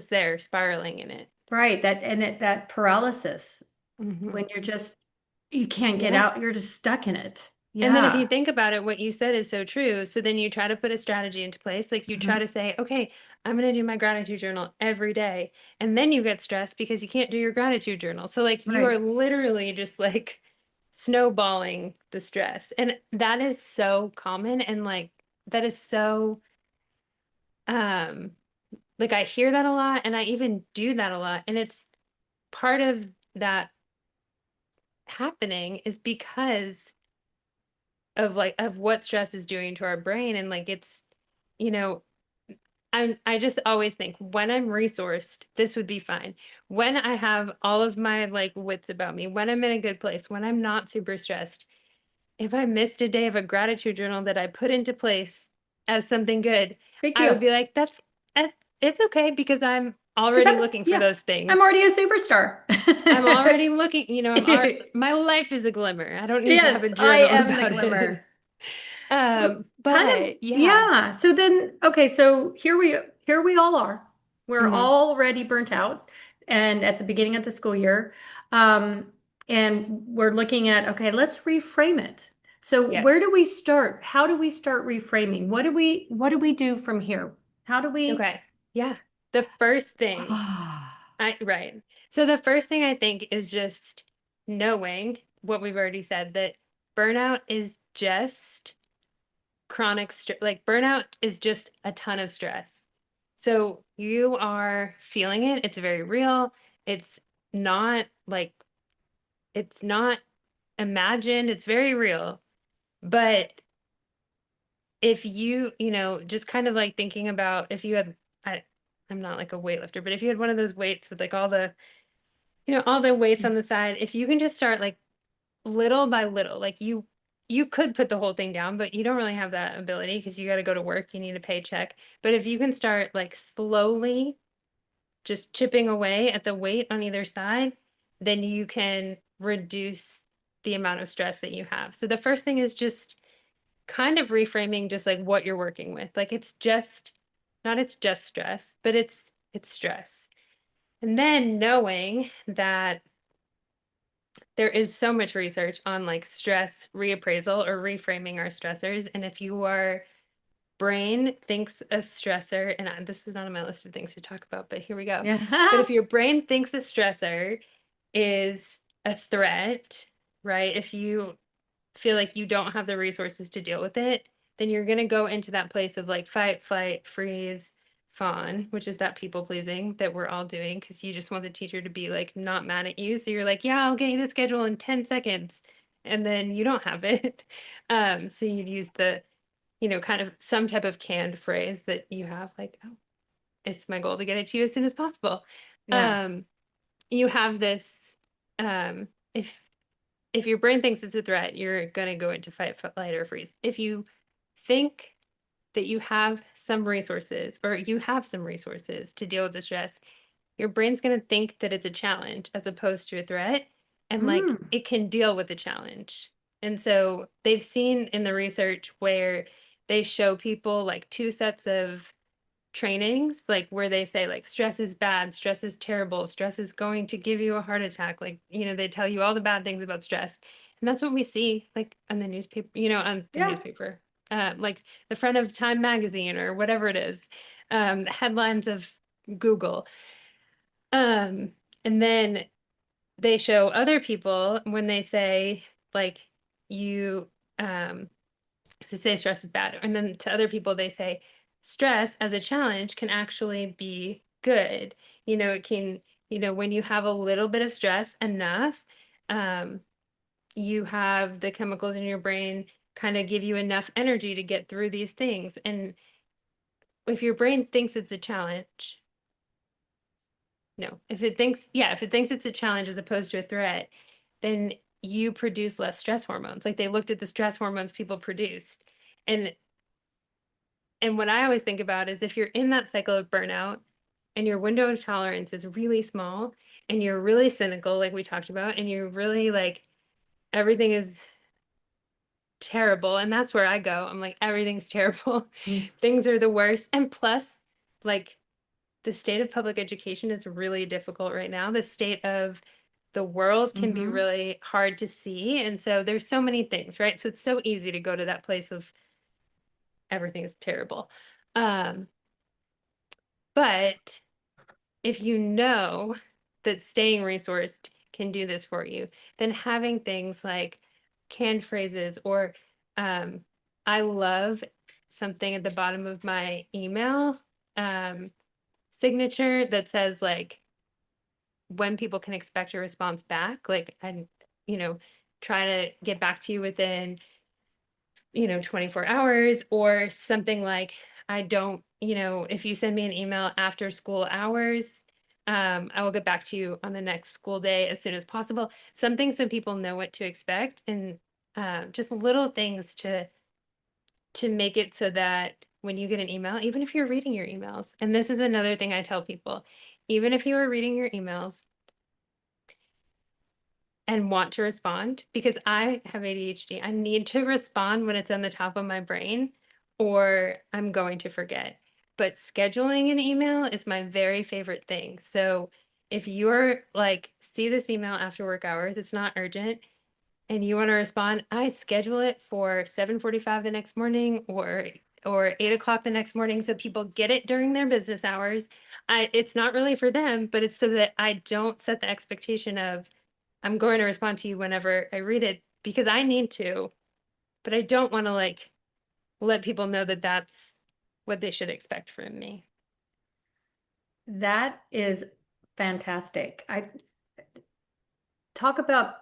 there spiraling in it. Right. That paralysis Hmm. when you can't get Yeah. out, you're just stuck in it. And then if you Yeah. think about it, what you said is so true. So then you try to put a strategy into place. Like you try Mhm. to say, okay, I'm going to do my gratitude journal every day. And then you get stressed because you can't do your gratitude journal. So like you are Right. literally just like snowballing the stress. And that is so common. And like that is so, um, like I hear that a lot and I even do that a lot. And it's part of that happening is because of what stress is doing to our brain. And like it's, you know, I just always think when I'm resourced, this would be fine. When I have all of my like wits about me, when I'm in a good place, when I'm not super stressed, if I missed a day of a gratitude journal that I put into place as something good, Big I would deal. be like, eh, it's okay because I'm Because already looking for yeah, those I'm things. already a superstar. I'm already looking, my life is a glimmer. I don't need to have Yes, a I journal am the about it. glimmer. So kind of, But yeah, yeah. So then, okay, so here we all are. We're mhm, already burnt out and at the beginning of the school year. Um, and we're looking at, okay, let's reframe it. So where yes. do we start? How do we start reframing? What do we do from here? How do we Okay. Yeah. The first thing right. So the first thing I think is just knowing what we've already said, that burnout is just like burnout is just a ton of stress. So you are feeling it. It's very real. It's not like it's not imagined. It's very real, but if you, just kind of like thinking about if you had, I'm not like a weightlifter, but if you had one of those weights with like all the weights on the side, if you can just start like little by little, like you could put the whole thing down, but you don't really have that ability because you got to go to work, you need a paycheck. But if you can start like slowly just chipping away at the weight on either side, then you can reduce the amount of stress that you have. So the first thing is just kind of reframing just like what you're working with. Like it's just not it's just stress, but it's stress. And then knowing that there is so much research on like stress reappraisal or reframing our stressors. And if your brain thinks a stressor, and this was not on my list of things to talk about, but here we go. But if your brain thinks a stressor is a threat, right? If you feel like you don't have the resources to deal with it, then you're going to go into that place of like fight, flight, freeze, fawn, which is that people pleasing that we're all doing because you just want the teacher to be like not mad at you. So you're like, yeah, I'll get you the schedule in 10 seconds. And then you don't have it. So you'd use the, kind of some type of canned phrase that you have like, oh, it's my goal to get it to you as soon as possible. Yeah. You have this, if your brain thinks it's a threat, you're going to go into fight, flight, or freeze. If you think that you have some resources or you have some resources to deal with the stress, your brain's going to think that it's a challenge as opposed to a threat. And like Mm. it can deal with the challenge. And so they've seen in the research where they show people like two sets of trainings, like where they say like stress is bad, stress is terrible, stress is going to give you a heart attack. Like, they tell you all the bad things about stress. And that's what we see like on the newspaper, on the Yeah. newspaper, like the front of Time magazine or whatever it is, the headlines of Google. And then they show other people when they say like you to say stress is bad. And then to other people, they say stress as a challenge can actually be good. It can, when you have a little bit of stress enough, you have the chemicals in your brain kind of give you enough energy to get through these things. And if your brain thinks it's a challenge, no, if it thinks it's a challenge as opposed to a threat, then you produce less stress hormones. Like they looked at the stress hormones people produced. And what I always think about is if you're in that cycle of burnout and your window of tolerance is really small and you're really cynical, like we talked about, and you're really like, everything is terrible. And that's where I go. I'm like, everything's terrible. Mm. Things are the worst. And plus, like, the state of public education is really difficult right now. The state of the world can be Mm-hmm. really hard to see. And so there's so many things, right? So it's so easy to go to that place of everything is terrible. Um, but if you know that staying resourced can do this for you, then having things like canned phrases or I love something at the bottom of my email signature that says like when people can expect a response back, like and try to get back to you within 24 hours or something like I don't, if you send me an email after school hours, I will get back to you on the next school day as soon as possible. Something so people know what to expect and just little things to make it so that when you get an email, even if you're reading your emails, and this is another thing I tell people, even if you are reading your emails, and want to respond because I have ADHD. I need to respond when it's on the top of my brain or I'm going to forget. But scheduling an email is my very favorite thing. So if you're like, see this email after work hours, it's not urgent and you want to respond, I schedule it for 7:45 the next morning or 8 o'clock the next morning so people get it during their business hours. It's not really for them, but it's so that I don't set the expectation of I'm going to respond to you whenever I read it because I need to, but I don't want to like let people know that that's what they should expect from me. That is fantastic. Talk about,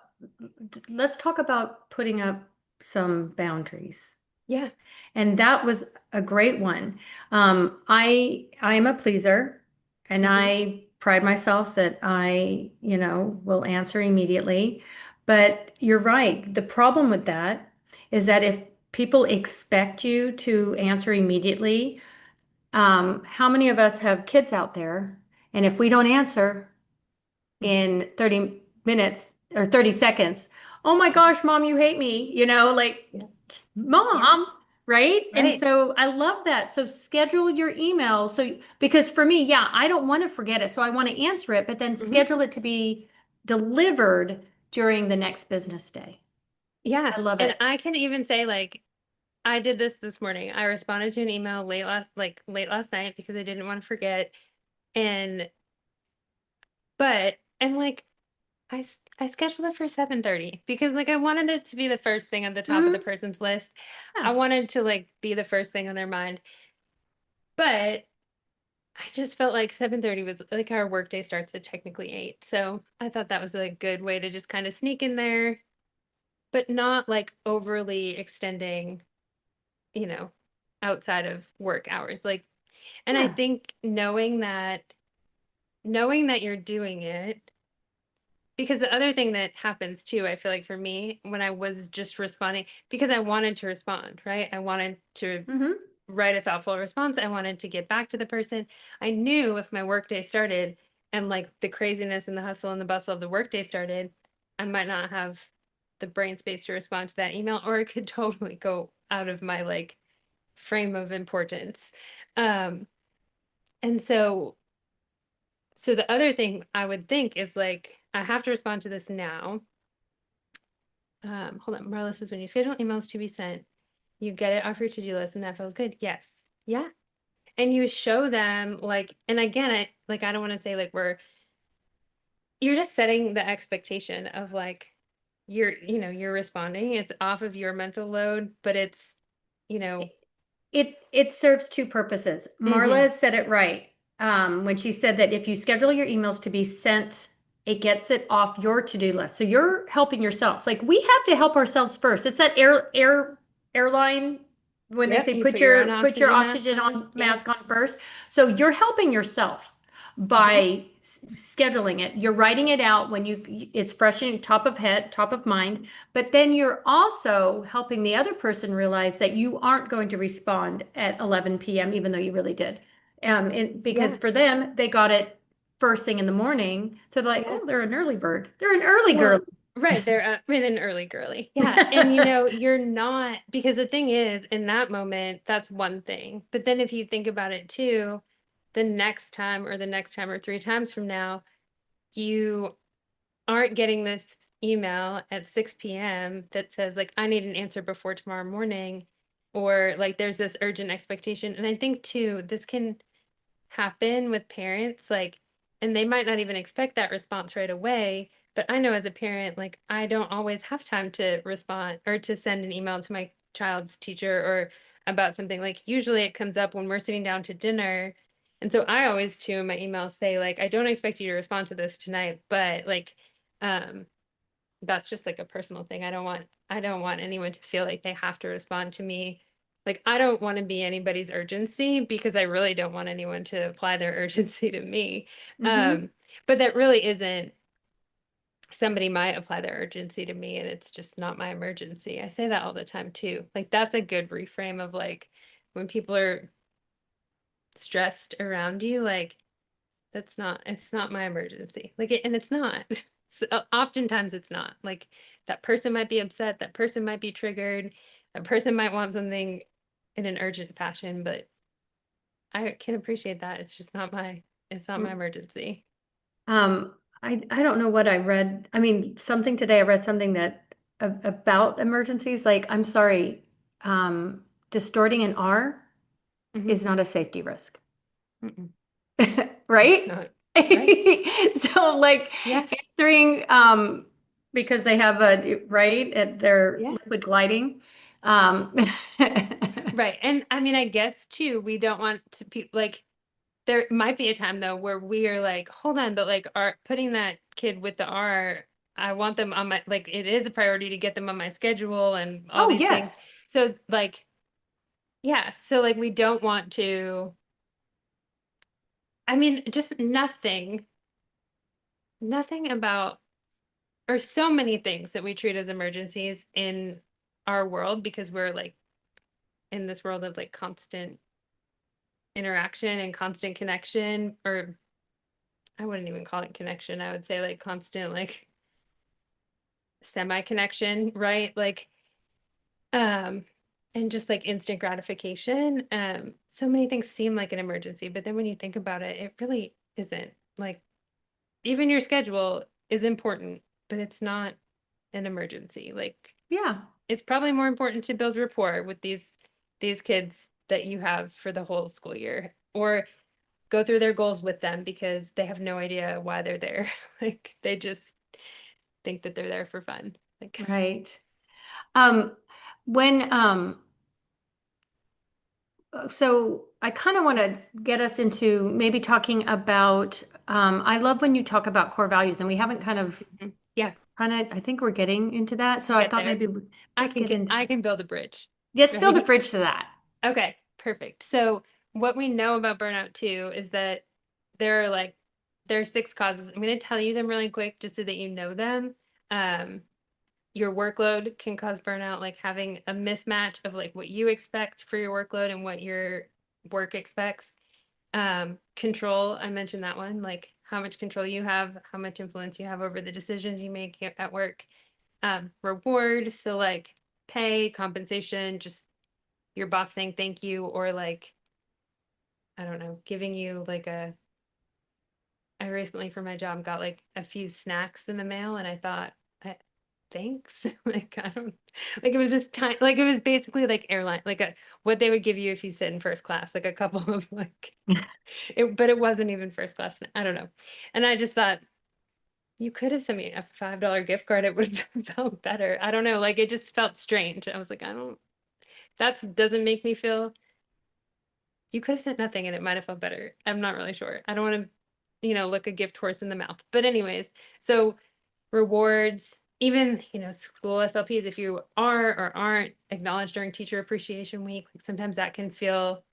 let's talk about putting up some boundaries. Yeah. And that was a great one. I am a pleaser, and Hmm. I pride myself that I, will answer immediately. But you're right. The problem with that is that if people expect you to answer immediately, how many of us have kids out there? And if we don't answer in 30 minutes or 30 seconds, oh my gosh, mom, you hate me, like Yeah. Yeah. mom, right? And Right. so I love that. So schedule your email. So because for me, yeah, I don't want to forget it. So I want to answer it, but then Hmm. schedule it to be delivered during the next business day. Yeah. I love And it. I can even say like I did this morning. I responded to an email late last night because I didn't want to forget. And and like I scheduled it for 7:30 because like I wanted it to be the first thing at the top of the Hmm. person's list. I Yeah. wanted to like be the first thing on their mind. But I just felt like 7:30 was like our workday starts at technically 8. So I thought that was a good way to just kind of sneak in there, but not like overly extending, you know, outside of work hours. Like, and I Yeah. think knowing that you're doing it, because the other thing that happens too, I feel like for me, when I was just responding, because I wanted to respond, right? I wanted to Hmm. write a thoughtful response. I wanted to get back to the person. I knew if my workday started and like the craziness and the hustle and the bustle of the workday started, I might not have the brain space to respond to that email, or it could totally go out of my like frame of importance. Um, and so the other thing I would think is like, I have to respond to this now. Hold on. Marla says, when you schedule emails to be sent, you get it off your to-do list and that feels good. Yes. Yeah. And you show them like, and again, I don't want to say like you're just setting the expectation of like, you're responding. It's off of your mental load, but it's, you know, It serves two purposes. mm-hmm. Marla said it right when she said that if you schedule your emails to be sent, it gets it off your to-do list. So you're helping yourself. Like we have to help ourselves first. It's that airline when they Yep. say You put your own put your oxygen mask oxygen on. on mask Yes. on first. So you're helping yourself Mm-hmm. by scheduling it. You're writing it out when it's fresh in top of head, top of mind. But then you're also helping the other person realize that you aren't going to respond at 11 p.m., even though you really did. Because Yeah. for them, they got it first thing in the morning. So they're like, Yeah. oh, they're an early bird. They're an early girl. Well, right. They're with an early girly. Yeah. And you're not, because the thing is, in that moment, that's one thing. But then if you think about it too, the next time or the next time or 3 times from now, you aren't getting this email at 6 p.m. that says, like, I need an answer before tomorrow morning, or like there's this urgent expectation. And I think too, this can happen with parents, like, and they might not even expect that response right away. But I know as a parent, like, I don't always have time to respond or to send an email to my child's teacher or about something. Like, usually it comes up when we're sitting down to dinner. And so I always, too, in my emails say, like, I don't expect you to respond to this tonight, but like, um, that's just like a personal thing. I don't want anyone to feel like they have to respond to me. Like I don't want to be anybody's urgency because I really don't want anyone to apply their urgency to me. Hmm. Um, but that really isn't somebody might apply their urgency to me and it's just not my emergency. I say that all the time too. Like that's a good reframe of like when people are stressed around you, like it's not my emergency. Like and it's not. Oftentimes it's not. Like that person might be upset, that person might be triggered, that person might want something in an urgent fashion, but I can appreciate that. It's not my emergency. Um, I don't know what I read. I mean, something today, I read something that about emergencies. Like, I'm sorry, distorting an R Hmm. is not a safety risk. Mm-mm. It's Right? not right. So like Yeah. answering because they have a right at their Yeah. liquid gliding. Um Right. And I mean, I guess too, we don't want to like there might be a time though where we are like, hold on, but like are putting that kid with the R, I want them on my like it is a priority to get them on my schedule and all oh these things. yes. So like yeah, so like we don't want to, I mean, just nothing about, or so many things that we treat as emergencies in our world because we're like in this world of like constant interaction and constant connection, or I wouldn't even call it connection. I would say like constant, like semi-connection, right? Like, um, and just like instant gratification. So many things seem like an emergency, but then when you think about it, it really isn't. Like, even your schedule is important, but it's not an emergency. Like, Yeah. it's probably more important to build rapport with these kids that you have for the whole school year, or go through their goals with them because they have no idea why they're there. Like they just think that they're there for fun. Like, Right. Um, when so I kind of want to get us into maybe talking about I love when you talk about core values, and we haven't yeah, I think we're getting into that. So I get thought there. maybe let's get into I can build a bridge, let's build a right? bridge to that. Okay, perfect. So what we know about burnout too is that there are like there are 6 causes. I'm going to tell you them really quick just so that you know them. Um, your workload can cause burnout, like having a mismatch of like what you expect for your workload and what your work expects. Control, I mentioned that one, like how much control you have, how much influence you have over the decisions you make at work. Reward, so like pay, compensation, just your boss saying thank you, or like, I don't know, giving you like I recently for my job got like a few snacks in the mail and I thought, thanks. Like I don't like it was this time like it was basically like airline like what they would give you if you sit in first class, like a couple of like but it wasn't even first class. I don't know. And I just thought you could have sent me a $5 gift card. It would have felt better. I don't know. Like it just felt strange. I was like, I don't, that doesn't make me feel, you could have sent nothing and it might have felt better. I'm not really sure. I don't want to, look a gift horse in the mouth. But anyways, so rewards, even, school SLPs, if you are or aren't acknowledged during Teacher Appreciation Week, like sometimes that can feel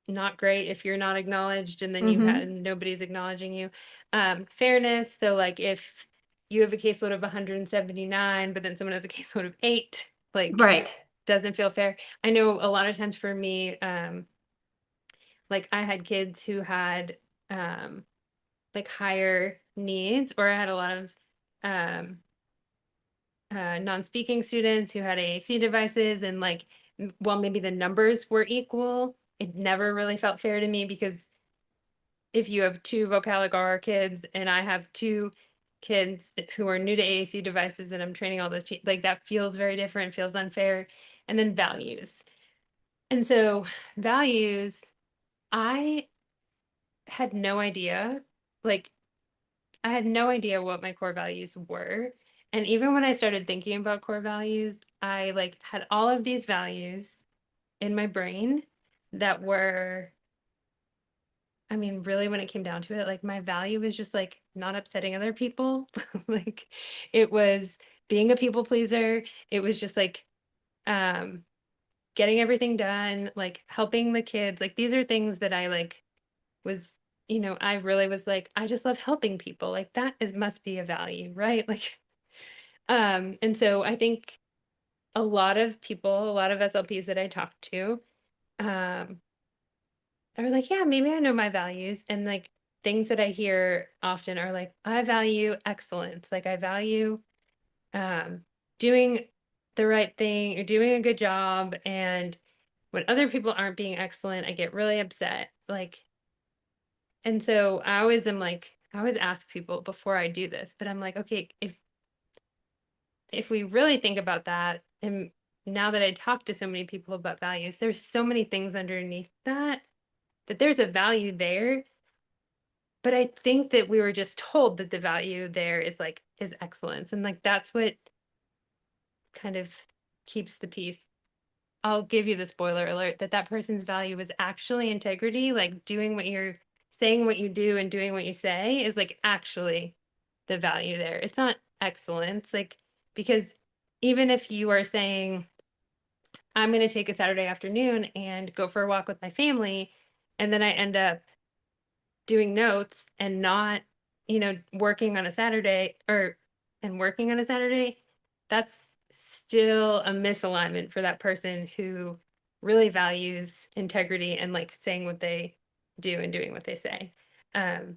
not great if you're not acknowledged and then you have Mm-hmm. nobody's acknowledging you. Fairness, so like if you have a caseload of 179 but then someone has a caseload of 8, like Right. doesn't feel fair. I know a lot of times for me, like I had kids who had like higher needs, or I had a lot of um non-speaking students who had AAC devices, and like while maybe the numbers were equal, it never really felt fair to me because if you have 2 Vocaligar kids and I have 2 kids who are new to AAC devices and I'm training all this, like that feels very different, feels unfair. And then values. And so values, I had no idea, like I had no idea what my core values were. And even when I started thinking about core values, I like had all of these values in my brain that were, I mean, really, when it came down to it, like my value was just like not upsetting other people. Like it was being a people pleaser. It was just like um getting everything done, like helping the kids. Like these are things that I like was, I really was like, I just love helping people. Like that is must be a value, right? Like and so I think a lot of people, a lot of SLPs that I talked to, um, are like, yeah, maybe I know my values. And like things that I hear often are like, I value excellence. Like I value um, doing the right thing or doing a good job. And when other people aren't being excellent, I get really upset. Like, and so I always am like, I always ask people before I do this, but I'm like, okay, if we really think about that, and now that I talk to so many people about values, there's so many things underneath that there's a value there. But I think that we were just told that the value there is excellence. And like that's what kind of keeps the peace. I'll give you the spoiler alert that that person's value is actually integrity, like doing what you're saying, what you do, and doing what you say is like actually the value there. It's not excellence, like because even if you are saying I'm going to take a Saturday afternoon and go for a walk with my family. And then I end up doing notes and not, working on a Saturday and working on a Saturday. That's still a misalignment for that person who really values integrity and like saying what they do and doing what they say. And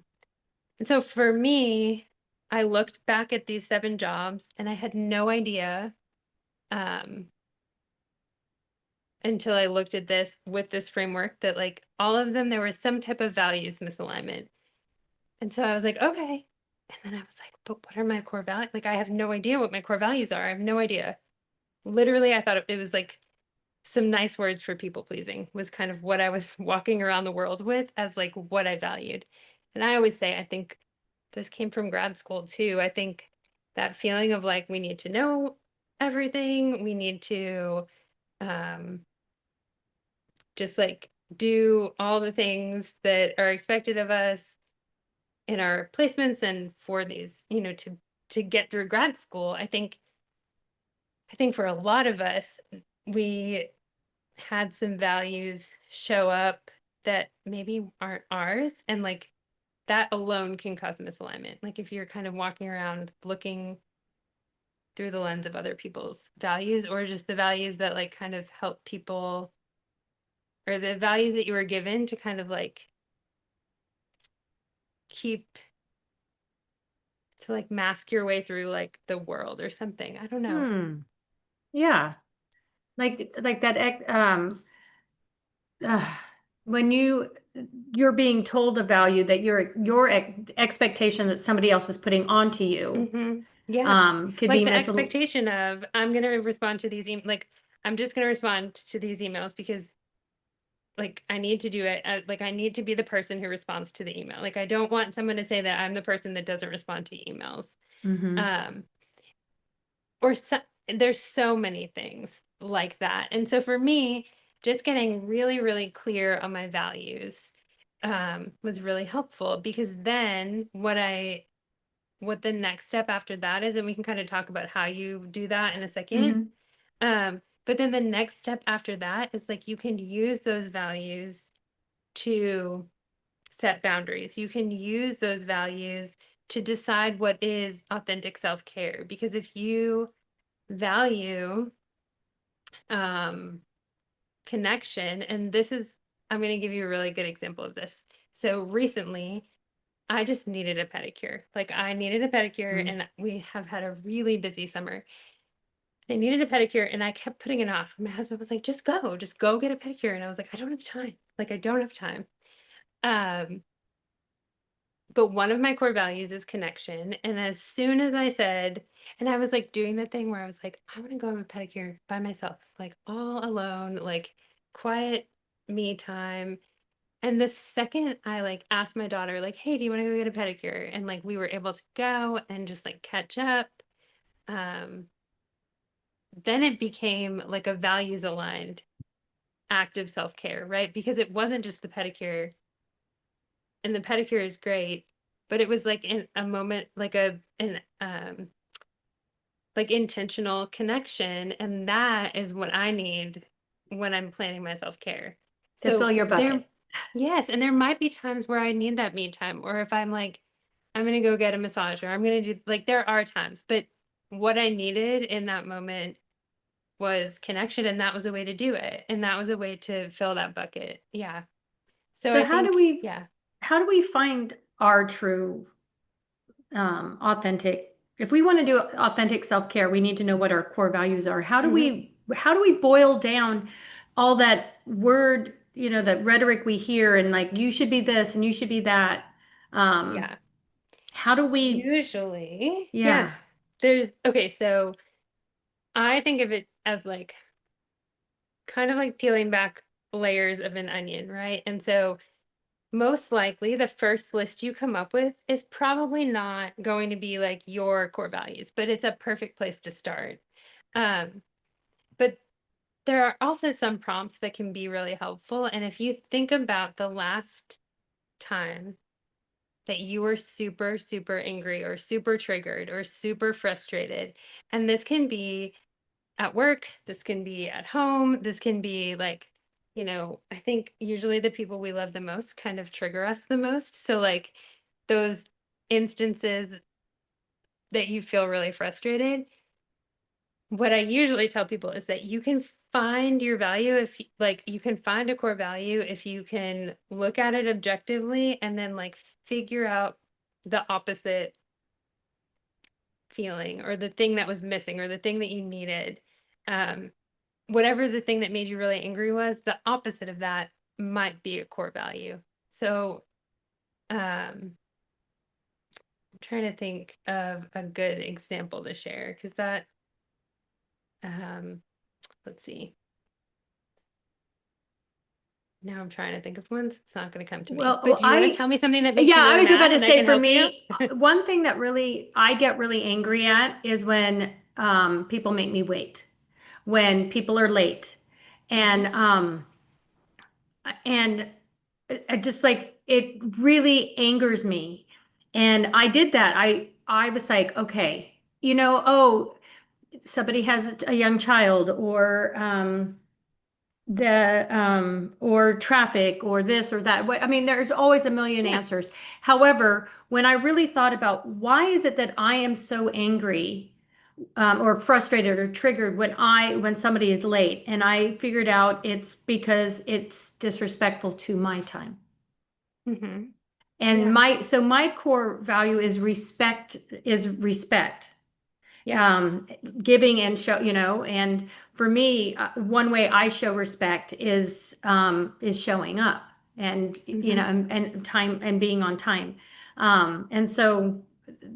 so for me, I looked back at these 7 jobs and I had no idea until I looked at this with this framework that like all of them, there was some type of values misalignment. And so I was like, okay. And then I was like, but what are my core values? Like, I have no idea what my core values are. I have no idea. Literally, I thought it was like some nice words for people pleasing was kind of what I was walking around the world with as like what I valued. And I always say, I think this came from grad school too. I think that feeling of like, we need to know everything. We need to just like do all the things that are expected of us in our placements and for these, to get through grad school. I think for a lot of us, we had some values show up that maybe aren't ours, and like that alone can cause misalignment. Like if you're kind of walking around looking through the lens of other people's values, or just the values that like kind of help people, or the values that you were given to kind of like keep to like mask your way through like the world or something. I don't know. Yeah. Like that, uh, when you're being told a value that your expectation that somebody else is putting onto you, Yeah. could Like be the misleading. expectation of I'm going to respond to these like I'm just going to respond to these emails because like I need to do it. Like I need to be the person who responds to the email. Like I don't want someone to say that I'm the person that doesn't respond to emails. Mm-hmm. Um, or so, there's so many things like that. And so for me, just getting really, really clear on my values was really helpful, because then what the next step after that is, and we can kind of talk about how you do that in a second. Mm-hmm. But then the next step after that is like you can use those values to set boundaries. You can use those values to decide what is authentic self-care. Because if you value connection, and this is, I'm going to give you a really good example of this. So recently, I just needed a pedicure. Like I needed a pedicure, and we have had a really busy summer. I needed a pedicure and I kept putting it off. My husband was like, just go get a pedicure. And I was like, I don't have time. Like I don't have time. Um, but one of my core values is connection. And as soon as I said, and I was like doing the thing where I was like, I want to go have a pedicure by myself, like all alone, like quiet me time. And the second I like asked my daughter, like, hey, do you want to go get a pedicure? And like we were able to go and just like catch up. Um, then it became like a values aligned act of self-care, right? Because it wasn't just the pedicure, and the pedicure is great, but it was like in a moment, like an like intentional connection, and that is what I need when I'm planning my self-care. To fill So your there, bucket. yes, and there might be times where I need that me time, or if I'm like, I'm gonna go get a massage, or I'm gonna do, like there are times, but what I needed in that moment was connection, and that was a way to do it, and that was a way to fill that bucket. Yeah. So So I think, yeah. how do we find our true authentic, if we want to do authentic self-care, we need to know what our core values are. Hmm. How do we boil down all that word, that rhetoric we hear, and like you should be this and you should be that? Um, Yeah. how do we, Usually, yeah. yeah. Okay, so I think of it as like kind of like peeling back layers of an onion, right? And so most likely the first list you come up with is probably not going to be like your core values, but it's a perfect place to start. Um, but there are also some prompts that can be really helpful. And if you think about the last time that you were super, super angry or super triggered or super frustrated, and this can be at work, this can be at home, this can be like, I think usually the people we love the most kind of trigger us the most. So like those instances that you feel really frustrated, what I usually tell people is that you can find your value if you can find a core value if you can look at it objectively and then like figure out the opposite feeling or the thing that was missing or the thing that you needed. Whatever the thing that made you really angry was, the opposite of that might be a core value. So I'm trying to think of a good example to share because that let's see. Now I'm trying to think of ones. It's not going to come to me. Well, But do you want to tell me something that makes you I really was about mad to and I say can for help you? me, one thing that really I get really angry at is when people make me wait, when people are late, and and I just like it really angers me. And I did that. I was like, okay, oh, somebody has a young child, or or traffic or this or that. I mean, there's always a million Yeah. answers. However, when I really thought about why is it that I am so angry, or frustrated or triggered when somebody is late, and I figured out it's because it's disrespectful to my time. Mm-hmm. And Yeah. my core value is respect. Yeah. um, Giving and show, and for me, one way I show respect is showing up, and Mm-hmm. and time, and being on time. And so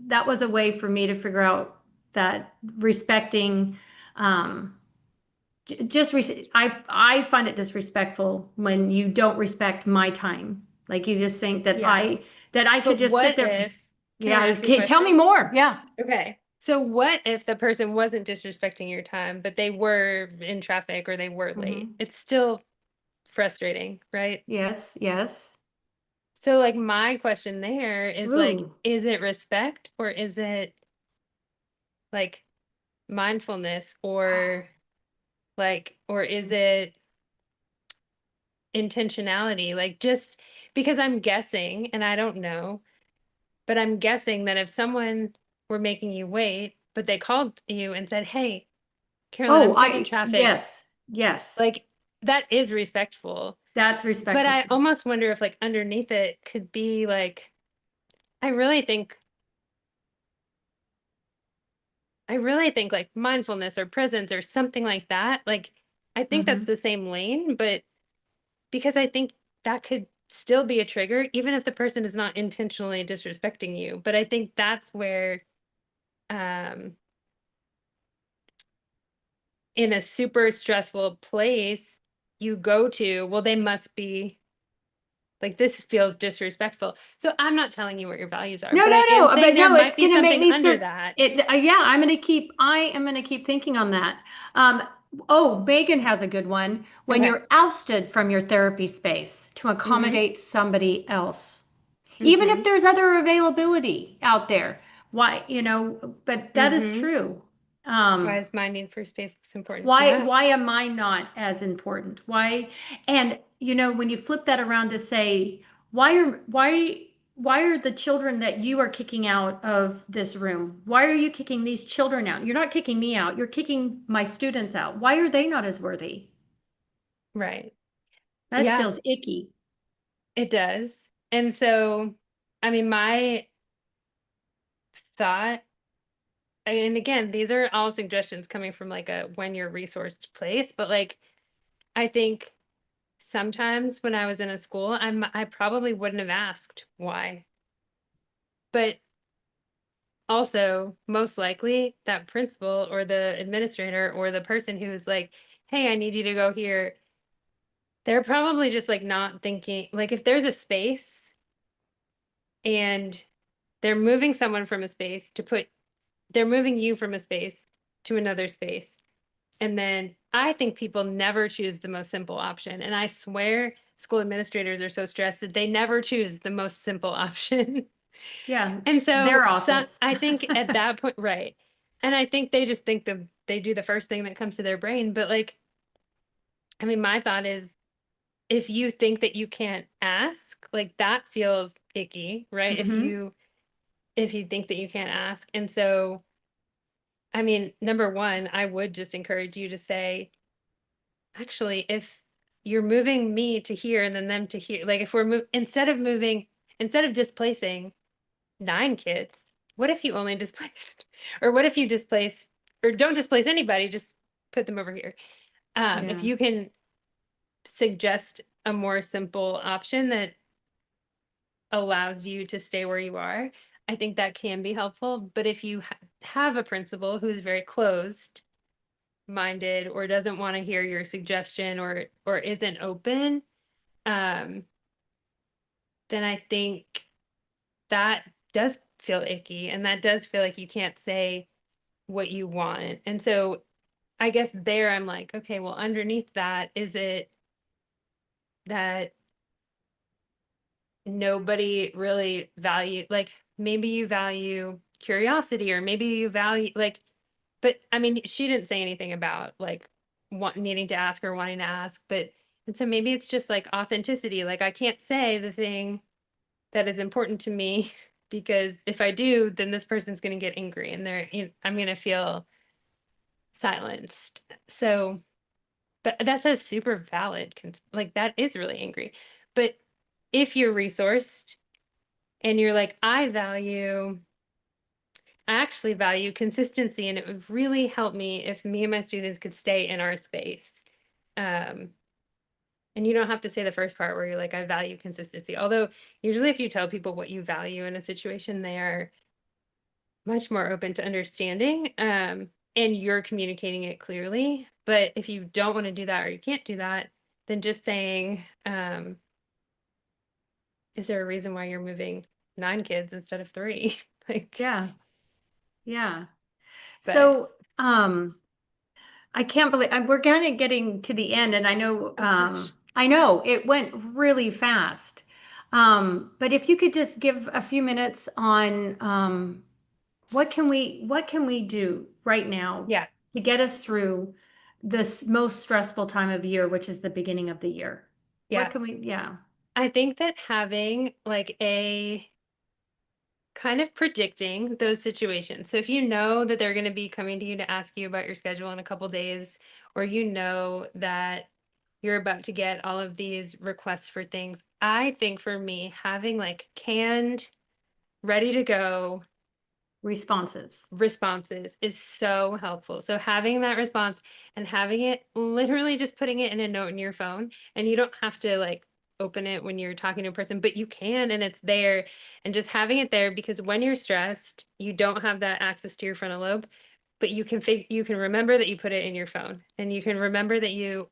that was a way for me to figure out that respecting, um, I find it disrespectful when you don't respect my time. Like you just think that Yeah. I should But just sit what there. if, can I Yeah, ask you a tell me question? more. Yeah. Okay. So what if the person wasn't disrespecting your time, but they were in traffic or they were late? Hmm. It's still frustrating, right? Yes, yes. So like my question there is like, Ooh. is it respect or is it like mindfulness or is it intentionality? Like just because I'm guessing and I don't know, but I'm guessing that if someone were making you wait, but they called you and said, "Hey, Carolyn, I'm Oh, stuck in traffic," yes, yes. like that is respectful. That's But respectful I to me. almost wonder if like underneath it could be like, I really think I really think like mindfulness or presence or something like that. Like, I think that's Hmm. the same lane, but because I think that could still be a trigger, even if the person is not intentionally disrespecting you. But I think that's where, um, in a super stressful place, you go to, well, they must be like, this feels disrespectful. So I'm not telling you what your values are, No, but I no, am no. saying But there no, it's might be gonna make something me under start that. it. Yeah, I am gonna keep thinking on that. Um, oh, Megan has a good one. When Okay. you're ousted from your therapy space to Mm-hmm. accommodate somebody else, even if Mm-hmm. there's other availability out there. Why, but that is Mm-hmm. true. Why Um, is my need for space important? Why Yeah. why am I not as important? Why? And when you flip that around to say, why are the children that you are kicking out of this room? Why are you kicking these children out? You're not kicking me out. You're kicking my students out. Why are they not as worthy? Right. That Yeah, feels icky. it does. And so, I mean, my thought, and again, these are all suggestions coming from like a when you're resourced place, but like I think sometimes when I was in a school, I probably wouldn't have asked why. But also, most likely that principal or the administrator or the person who is like, "Hey, I need you to go here." They're probably just like not thinking, like if there's a space and they're moving someone from a space they're moving you from a space to another space. And then I think people never choose the most simple option. And I swear school administrators are so stressed that they never choose the most simple option. Yeah, And so their office. I think at that point, right. And I think they just think they do the first thing that comes to their brain. But like, I mean, my thought is, if you think that you can't ask, like that feels icky, right? Mm-hmm. If you think that you can't ask. And so, I mean, number one, I would just encourage you to say, actually, if you're moving me to here and then them to here, like if instead of displacing 9 kids, what if you only displaced, or what if you displaced, or don't displace anybody, just put them over here. If Yeah. you can suggest a more simple option that allows you to stay where you are, I think that can be helpful. But if you have a principal who's very closed minded or doesn't want to hear your suggestion or isn't open, um, then I think that does feel icky, and that does feel like you can't say what you want. And so I guess there I'm like, okay, well, underneath that, is it that nobody really value, like maybe you value curiosity, or maybe you value like, but I mean, she didn't say anything about like needing to ask or wanting to ask, but and so maybe it's just like authenticity. Like I can't say the thing that is important to me because if I do, then this person's going to get angry and I'm going to feel silenced. So, but that's a super valid, like that is really angry. But if you're resourced and you're like, I actually value consistency, and it would really help me if me and my students could stay in our space. Um, and you don't have to say the first part where you're like, I value consistency. Although usually if you tell people what you value in a situation, they are much more open to understanding, and you're communicating it clearly. But if you don't want to do that or you can't do that, then just saying, is there a reason why you're moving 9 kids instead of 3? Like, Yeah. Yeah. but So, I can't believe we're kind of getting to the end, and oh gosh. I know it went really fast. But if you could just give a few minutes on what can we do right now Yeah. to get us through this most stressful time of year, which is the beginning of the year? What Yeah. can we, yeah, I think that having like a kind of predicting those situations. So if you know that they're going to be coming to you to ask you about your schedule in a couple days, or you know that you're about to get all of these requests for things, I think for me, having like canned, ready to go responses? responses is so helpful. So having that response and having it, literally just putting it in a note in your phone, and you don't have to like open it when you're talking to a person, but you can, and it's there, and just having it there, because when you're stressed, you don't have that access to your frontal lobe, but you can remember that you put it in your phone, and you can remember that you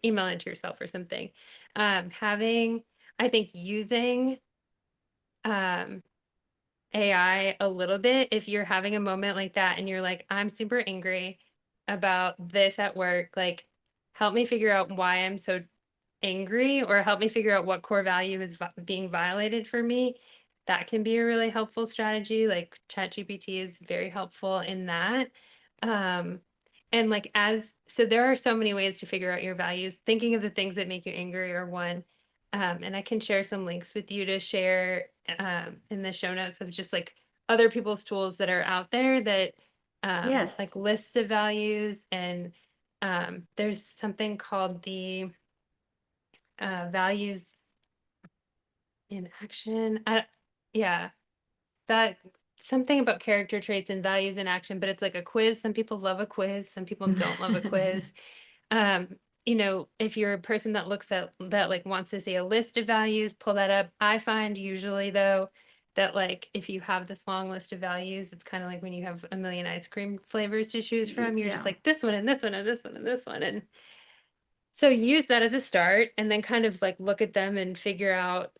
email it to yourself or something. Having, I think using um AI a little bit if you're having a moment like that and you're like, I'm super angry about this at work. Like, help me figure out why I'm so angry, or help me figure out what core value is being violated for me. That can be a really helpful strategy. Like, ChatGPT is very helpful in that. Um, and like, so there are so many ways to figure out your values. Thinking of the things that make you angry are one. And I can share some links with you to share in the show notes of just like other people's tools that are out there that Yes. like lists of values. And there's something called the values in action. Yeah, that something about character traits and values in action, but it's like a quiz. Some people love a quiz, some people don't love a quiz. Um, if you're a person that looks at that, like wants to see a list of values, pull that up. I find usually though that like if you have this long list of values, it's kind of like when you have a million ice cream flavors to choose from, you're just Yeah. like this one and this one and this one and this one. And so use that as a start, and then kind of like look at them and figure out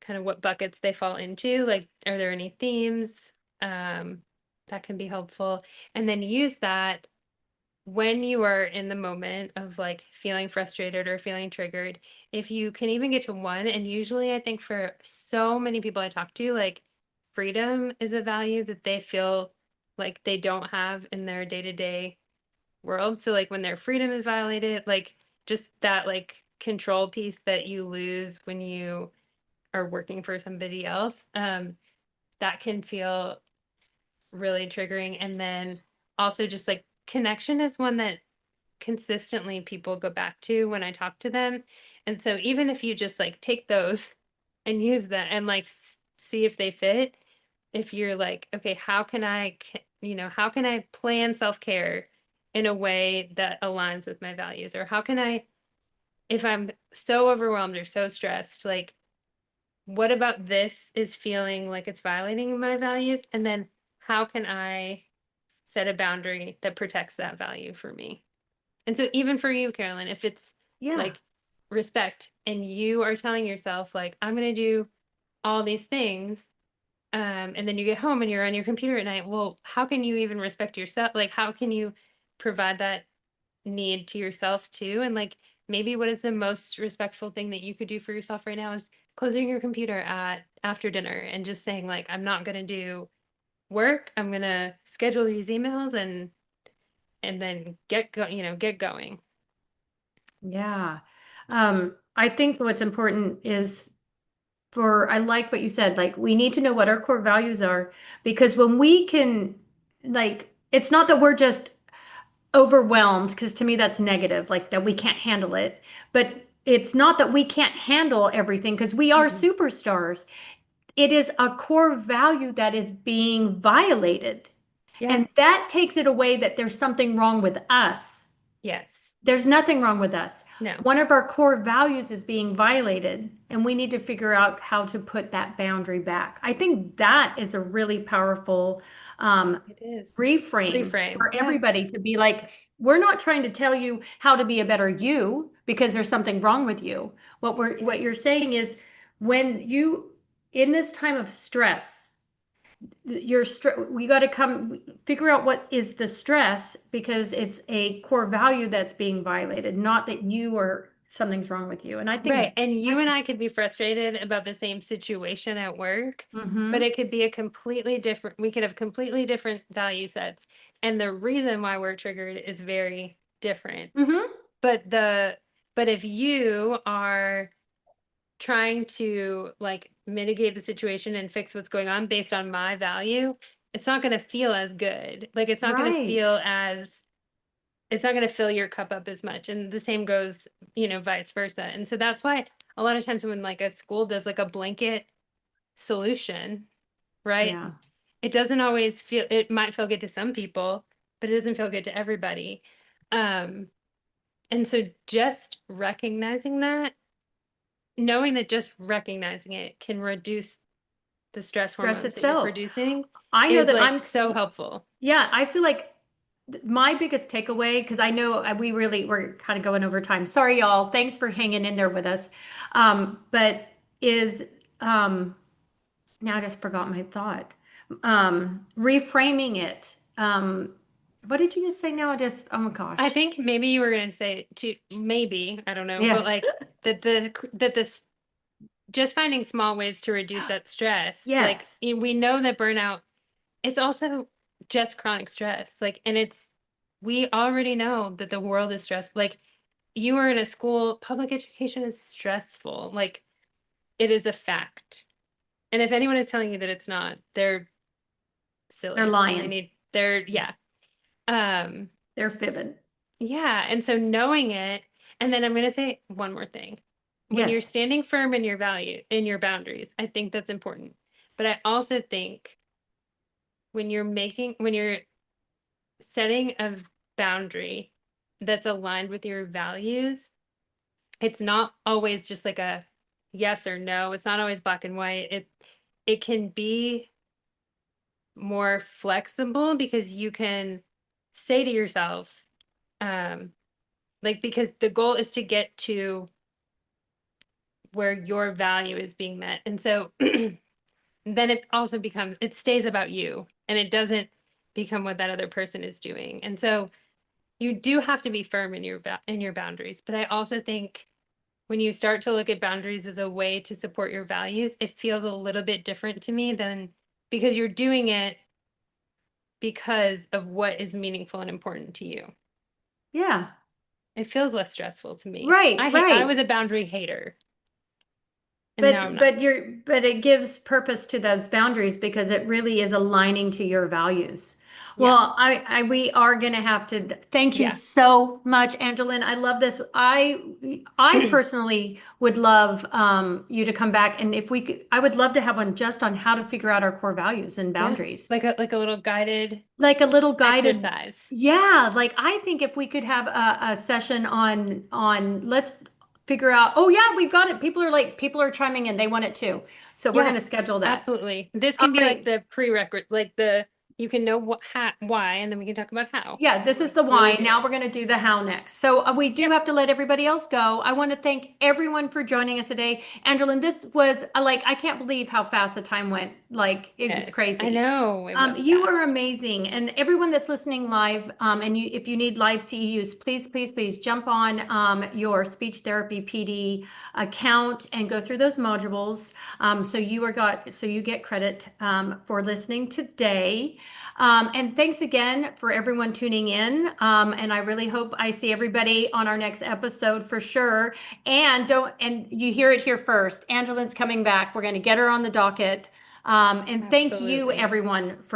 kind of what buckets they fall into. Like, are there any themes? That can be helpful. And then use that when you are in the moment of like feeling frustrated or feeling triggered. If you can even get to one, and usually I think for so many people I talk to, like freedom is a value that they feel like they don't have in their day-to-day world. So like when their freedom is violated, like just that like control piece that you lose when you are working for somebody else, that can feel really triggering. And then also just like connection is one that consistently people go back to when I talk to them. And so even if you just like take those and use them and like see if they fit, if you're like, okay, how can I, how can I plan self-care in a way that aligns with my values? Or how can I, if I'm so overwhelmed or so stressed, like, what about this is feeling like it's violating my values? And then how can I set a boundary that protects that value for me? And so even for you, Carolyn, if it's Yeah. like respect and you are telling yourself like, I'm going to do all these things, and then you get home and you're on your computer at night, well, how can you even respect yourself? Like, how can you provide that need to yourself too? And like, maybe what is the most respectful thing that you could do for yourself right now is closing your computer at after dinner and just saying like, I'm not going to do work. I'm going to schedule these emails and then get going. Yeah. I think what's important is I like what you said, like we need to know what our core values are because when we can, like, it's not that we're just overwhelmed, because to me that's negative, like that we can't handle it, but it's not that we can't handle everything because we are Mhm. superstars. It is a core value that is being violated. Yeah. And that takes it away that there's something wrong with us. Yes. There's nothing wrong with us. No. One of our core values is being violated, and we need to figure out how to put that boundary back. I think that is a really powerful It is. reframe Reframe. for Yeah. everybody to be like, we're not trying to tell you how to be a better you because there's something wrong with you. Yeah. What you're saying is when you in this time of stress, we got to come figure out what is the stress because it's a core value that's being violated, not that you or something's wrong with you. And I Right. think And you and I could be frustrated about the same situation at work, but mm-hmm, it could be a completely different, we could have completely different value sets. And the reason why we're triggered is very different. mm-hmm, But but if you are trying to like mitigate the situation and fix what's going on based on my value, it's not going to feel as good. Like it's not going to right. feel as it's not going to fill your cup up as much. And the same goes, vice versa. And so that's why a lot of times when like a school does like a blanket solution, right? Yeah. It doesn't always feel, it might feel good to some people, but it doesn't feel good to everybody. Um, and so just recognizing that, knowing that just recognizing it can reduce the stress Stress hormones that you're itself. producing I know is that like so helpful. yeah, I feel like my biggest takeaway, because I know we're kind of going over time. Sorry, y'all. Thanks for hanging in there with us. But is now I just forgot my thought. Reframing it. What did you just say now? I just, oh my I gosh. think maybe you were going to say to maybe, I don't know, but Yeah. like that this just finding small ways to reduce that stress. Like Yes. we know that burnout, it's also just chronic stress. Like, and we already know that the world is stressed. Like you are in a school, public education is stressful. Like it is a fact. And if anyone is telling you that it's not, they're They're silly and lying. yeah. Um, They're fibbing. Yeah. And so knowing it, and then I'm going to say one more thing. When you're Yes. standing firm in your value, in your boundaries, I think that's important. But I also think when you're setting a boundary that's aligned with your values, it's not always just like a yes or no. It's not always black and white. It can be more flexible because you can say to yourself, um, like because the goal is to get to where your value is being met. And so then it also becomes, it stays about you and it doesn't become what that other person is doing. And so you do have to be firm in your boundaries. But I also think when you start to look at boundaries as a way to support your values, it feels a little bit different to me than because you're doing it because of what is meaningful and important to you. Yeah. It feels less stressful to me. Right, I right. was a boundary hater, and now I'm not. But it gives purpose to those boundaries because it really is aligning to your values. Yeah. Well, we are going to have to thank you Yeah. so much, Angelyn. I love this. I personally would love you to come back, and if we could, I would love to have one just on how to figure out our core values and Yeah. boundaries. Like a little guided Like a little guided, exercise. yeah, like I think if we could have a session on let's figure out, oh yeah, we've got it. People are chiming in. They want it too. So we're going Yeah, to schedule that. absolutely. This All can be like right. the prerequisite, like the you can know what why, and then we can talk about how. Yeah, this is the Really why. do Now it. we're going to do the how next. So we do Yep. have to let everybody else go. I want to thank everyone for joining us today. Angelyn, this was like, I can't believe how fast the time went. Like, it was Yes, I crazy. know it was You are fast. amazing. And everyone that's listening live, and if you need live CEUs, please jump on your Speech Therapy PD account and go through those modules. So you get credit for listening today. And thanks again for everyone tuning in. And I really hope I see everybody on our next episode for sure. And you hear it here first. Angelyn's coming back. We're going to get her on the docket. And thank you Absolutely. everyone for